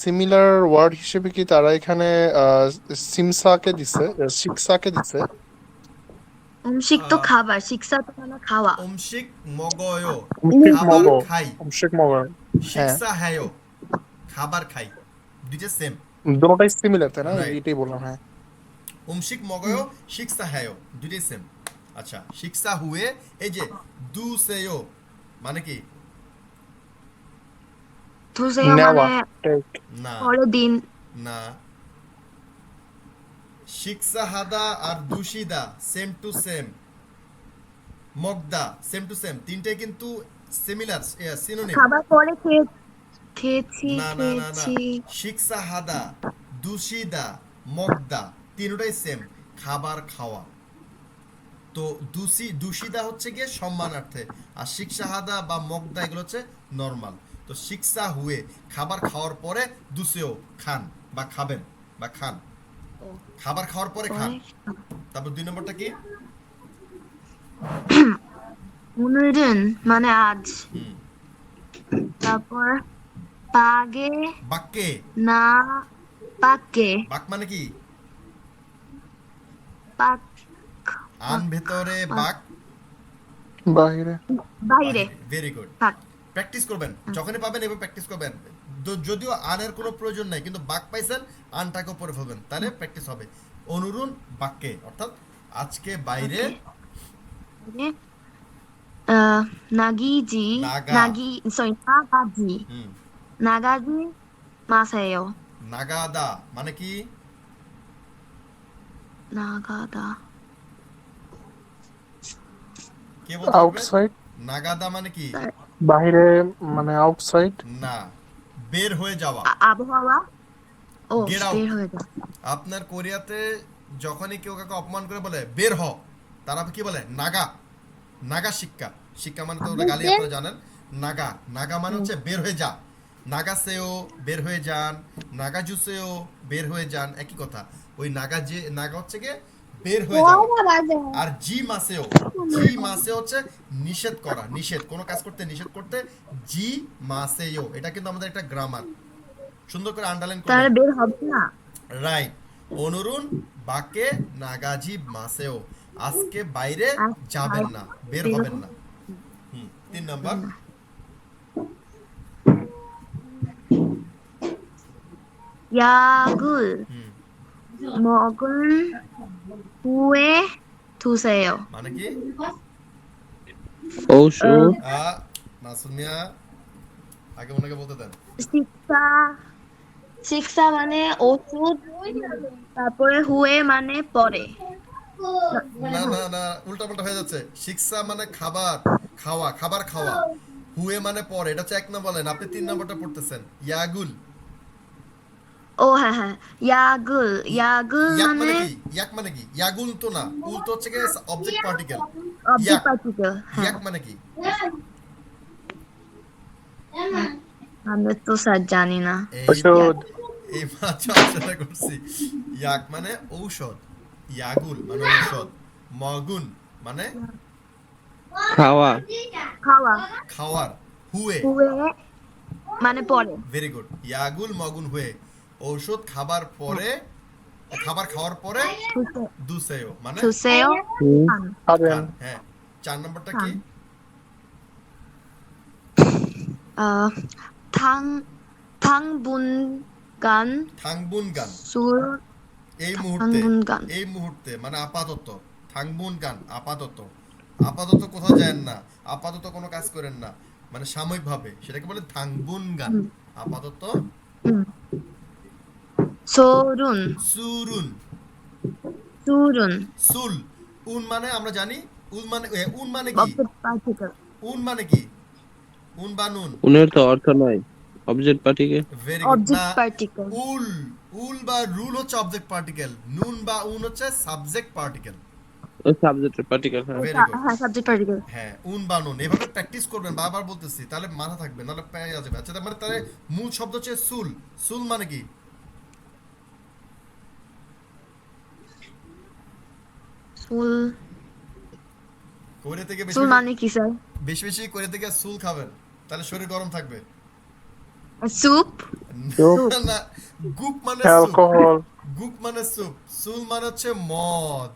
সিমিলার ওয়ার্ড হিসেবে কি তারা এখানে সিমসাকে দিছে, শিকসাকে দিছে? 음식 তো খাবার, শিক্ষা তো মানে খাওয়া। উমশিক মগয়, উমশিক খাবার মগ, খাই। উমশিক মগ, হ্যাঁ শিক্ষা হ্যায়, খাবার খাই, দুইটা সেম। দুটোটাই সিমিলার তাই না? Right. এটাই বললাম, হ্যাঁ। উমশিক মগয়, শিক্ষা হ্যায়, দুইটাই সেম। আচ্ছা, শিক্ষা হুয়ে, এই যে দু সেয় মানে কি? 두세요 নেওয়া, মানে টেক। না পরের দিন। না, শিক্ষা হাদা আর দুশিদা সেম টু সেম, মগদা সেম টু সেম, তিনটাই কিন্তু সিমিলার, সিনোনিম। খাবার পরে খেয়েছি না না না না, খেয়েছি। শিক্ষা হাদা, দুশিদা, মগদা তিনটাই সেম, খাবার খাওয়া। তো দুশিদা হচ্ছে গিয়ে সম্মানার্থে, আর শিক্ষা হাদা বা মগদা এগুলো হচ্ছে নর্মাল। তো শিক্ষা হুয়ে খাবার খাওয়ার পরে, দুসেও খান বা খাবেন বা খান, খাবার খাওয়ার পরে খান। তারপর 2 নম্বরটা কি? 오늘은 মানে আজ। হুম, তারপর পাগে বাক্যে। না পাকে বাক মানে কি? পাক আন ভেতরে, বাক বাইরে। বাইরে। Very good. পাক প্র্যাকটিস করবেন, যখনই পাবেন এবার প্র্যাকটিস করবেন। যদিও আনের কোনো প্রয়োজন নাই, কিন্তু বাক পাইছেন, আনটাকেও পড়ে ফেলবেন, তাহলে প্র্যাকটিস হবে। অনুরুণ বাক্যে, অর্থাৎ আজকে বাইরে 나기지 나가. 나가지 হুম, 나가지 마세요. নাগাদা মানে কি? 나가다 কে বলতে পারবে? আউটসাইড, নাগাদা মানে কি? বাইরে মানে আউটসাইড। না, বের হয়ে যাওয়া। আবহাওয়া ও Get out. বের হয়ে যাও। আপনার কোরিয়াতে যখনই কেউ কাউকে অপমান করে বলে বের হ, তারা কি বলে? নাগা। নাগা শিক্ষা, শিক্ষা মানে তো ওটা গালি, আপনারা জানেন। নাগা, নাগা মানে হচ্ছে বের হয়ে যা। নাগাসেও বের হয়ে যান, নাগাজুসেও বের হয়ে যান, একই কথা। ওই নাগা, যে নাগা হচ্ছে গিয়ে বের হয়ে যাওয়া। আর জি মাসেও, জি মাসে হচ্ছে নিষেধ করা, নিষেধ, কোনো কাজ করতে নিষেধ করতে। জি মাসেও, এটা কিন্তু আমাদের একটা গ্রামার, সুন্দর করে আন্ডারলাইন তাহলে করবেন। বের হবে না। রাইট। অনুরুণ বাকে নাগাজি মাসেও, আজকে বাইরে যাবেন না, বের হবেন না। 3 নাম্বার, 약을 হুম, 먹은 후에 두세요. মানে কি? ঔষধ, নাসুন মিয়া, আগে মনে বলতে দেন। শিক্ষা মানে ওষুধ, তারপরে হুয়ে মানে পরে। না না না, উল্টা পাল্টা হয়ে যাচ্ছে। শিক্ষা মানে খাবার খাওয়া, খাবার খাওয়া। হুয়ে মানে পরে, এটা হচ্ছে 1 নম্বর বলেন, আপনি 3 নম্বরটা পড়তেছেন। ইয়াগুল, ও হ্যাঁ হ্যাঁ, ইয়াগুল ইয়াক মানে মানে কি? ইয়াক মানে কি? ইয়াগুল তো না, উল তো হচ্ছে গিয়ে অবজেক্ট পার্টিকেল। অবজেক্ট ইয়াক, পার্টিকেল। ইয়াক মানে কি? আমি তো স্যার জানি না। ঔষধ, এই মাত্র আলোচনা করছি। ইয়াক মানে ঔষধ, ইয়াগুল মানে ঔষধ, মগুন মানে খাওয়া, খাওয়া, খাওয়ার, হুয়ে হুয়ে মানে পরে। Very good. ইয়াগুল মগুন হুয়ে, ঔষধ খাবার পরে, খাবার খাওয়ার পরে। দুসেও মানে 두세요. খাবেন। খান। হ্যাঁ, 4 নম্বরটা কি? 당분간 থাংবুন গান, 술 এই মুহূর্তে, 당분간 এই মুহূর্তে মানে আপাতত। থাংবুন গান আপাতত, আপাতত কোথাও যান না, আপাতত কোনো কাজ করেন না, মানে সাময়িকভাবে, সেটাকে বলে থাংবুন গান, আপাতত। 소룬 সুরুন, 술은 সুল, উন মানে আমরা জানি, উন মানে কি? Object particle. উন মানে কি? উন বা নুন উনের তো অর্থ নয় অবজেক্ট পার্টিকেল। ভেরি গুড না অবজেক্ট পার্টিকেল। উল বা রুল হচ্ছে অবজেক্ট পার্টিকেল, নুন বা উন হচ্ছে সাবজেক্ট পার্টিকেল। ওই সাবজেক্টের পার্টিকেল। হ্যাঁ ভেরি গুড। হ্যাঁ সাবজেক্ট পার্টিকেল। হ্যাঁ উন বা নুন এভাবে প্র্যাকটিস করবেন, বারবার বলতেছি, তাহলে মাথা থাকবে, নাহলে পেয়ে যাবে। আচ্ছা তার মানে তাহলে মূল শব্দ হচ্ছে সুল। সুল মানে কি? সুল কোরে থেকে বেশি সুল মানে কি স্যার? বেশি বেশি কোরে থেকে সুল খাবেন, তাহলে শরীর গরম থাকবে। স্যুপ। না না, গুপ মানে স্যুপ, অ্যালকোহল। গুপ মানে স্যুপ, সুল মানে হচ্ছে মদ।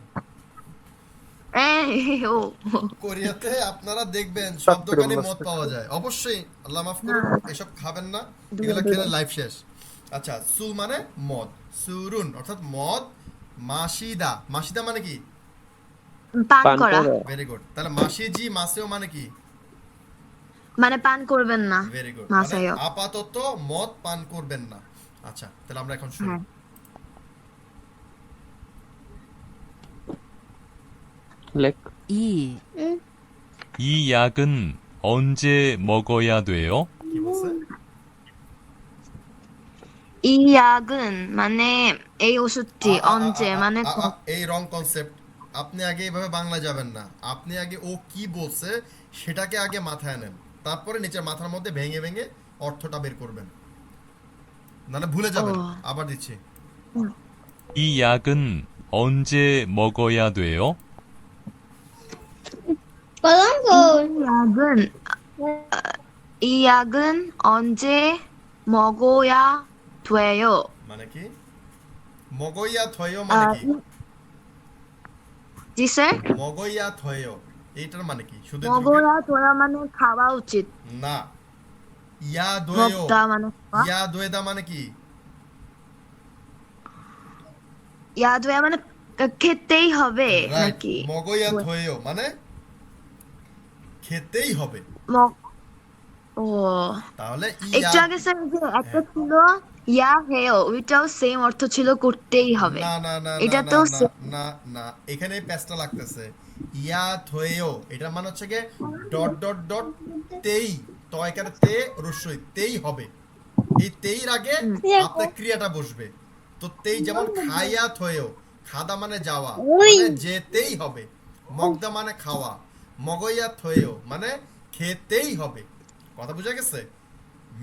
ও কোরিয়াতে আপনারা দেখবেন সব দোকানে মদ পাওয়া যায়, অবশ্যই আল্লাহ মাফ করুন এসব খাবেন না, এগুলো খেলে লাইফ শেষ। আচ্ছা সুল মানে মদ, সুরুন অর্থাৎ মদ। মাসিদা, মাসিদা মানে কি? পান করা। Very good. তাহলে মাসিজি মাসেও মানে কি? মানে পান করবেন না। ভেরি গুড, মাসায়ও। মানে আপাতত মদ পান করবেন না। আচ্ছা তাহলে আমরা এখন শুনি। লেখ। 이 약은 언제 먹어야 돼요? কি বলছে? 이 약은 মানে এই ওষুধটি 언제 মানে এই রং কনসেপ্ট। আপনি আগে এইভাবে বাংলা যাবেন না, আপনি আগে ও কি বলছে সেটাকে আগে মাথায় নেন, তারপরে নিচের মাথার মধ্যে ভেঙে ভেঙে অর্থটা বের করবেন, নাহলে ভুলে যাবেন। আবার দিচ্ছি। 이 약은 언제 먹어야 돼요? 이 약은 언제 먹어야 돼요? মানে কি? মগইয়া থয়ো মানে কি? জি স্যার। মগইয়া থয়ো এইটার মানে কি? শুধু মগয়া তোরা মানে খাওয়া উচিত না। ইয়া দোয়ো, মগদা মানে ইয়া দোয়েদা মানে কি? ইয়া দোয়া মানে খেতেই হবে রাইট। নাকি? মগইয়া থয়ো মানে খেতেই হবে। ও তাহলে একটু আগে স্যার যে একটা ছিল ইয়া হেও, ওইটাও সেম অর্থ ছিল করতেই হবে। না না না এটা না তো না না, এখানে পেস্টটা লাগতেছে। ইয়া থয়েও এটা মানে হচ্ছে কি ডট ডট ডট তেই, তয়কার তে রসই তেই হবে। এই তেইর আগে আপনার ক্রিয়াটা বসবে। তো তেই যেমন খাইয়া থয়েও, খাদা মানে যাওয়া, মানে যেতেই হবে। মগদা মানে খাওয়া, মগইয়া থয়েও মানে খেতেই হবে। কথা বুঝা গেছে?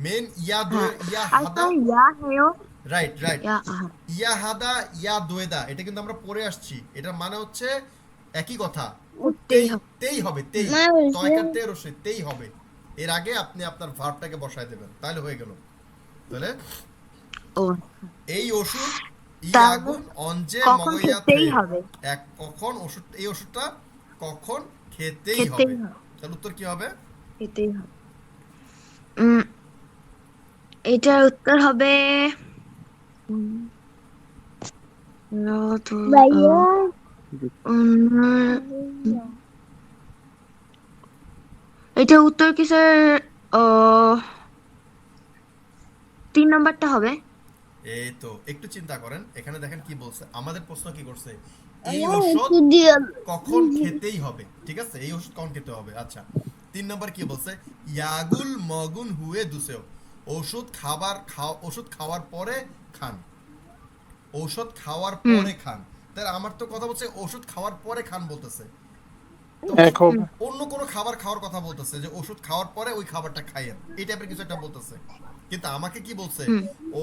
মেন ইয়া ইয়া হাদা, ইয়া হেও রাইট রাইট। ইয়া হাদা ইয়া দোয়েদা এটা কিন্তু আমরা পড়ে আসছি, এটার মানে হচ্ছে একই কথা, তেই হবে, তেই তয়কার তে রসই তেই হবে। এর আগে আপনি আপনার ভার্বটাকে বসায় দেবেন, তাহলে হয়ে গেল। তাহলে এই ওষুধ ইয়াগুন অঞ্জে মগইয়া হবে, এক কখন ওষুধ, এই ওষুধটা কখন খেতেই হবে। তাহলে উত্তর কি হবে? খেতেই হবে। এটার উত্তর হবে এটার উত্তর কি স্যার 3 নাম্বারটা হবে। এই তো একটু চিন্তা করেন, এখানে দেখেন কি বলছে, আমাদের প্রশ্ন কি করছে, এই ওষুধ কখন খেতেই হবে। ঠিক আছে, এই ওষুধ কখন খেতে হবে। আচ্ছা 3 নাম্বার কি বলছে? ইয়াগুল মগুন হুয়ে দুসেও, ওষুধ খাওয়ার পরে খান, ঔষধ খাওয়ার পরে খান। তাহলে আমার তো কথা বলছে ওষুধ খাওয়ার পরে খান বলতেছে, অন্য কোনো খাবার খাওয়ার কথা বলতেছে, যে ওষুধ খাওয়ার পরে ওই খাবারটা খাইয়েন, এই টাইপের কিছু একটা বলতেছে। কিন্তু আমাকে কি বলছে,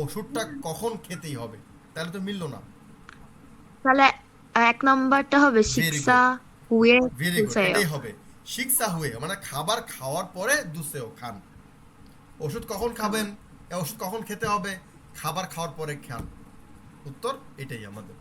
ওষুধটা কখন খেতেই হবে, তাহলে তো মিললো না। তাহলে 1 নাম্বারটা হবে শিক্ষা হুয়ে। ভেরি গুড, এটাই হবে শিক্ষা হুয়ে, মানে খাবার খাওয়ার পরে দুসেও খান। ওষুধ কখন খাবেন, ওষুধ কখন খেতে হবে, খাবার খাওয়ার পরে খান। উত্তর এটাই আমাদের।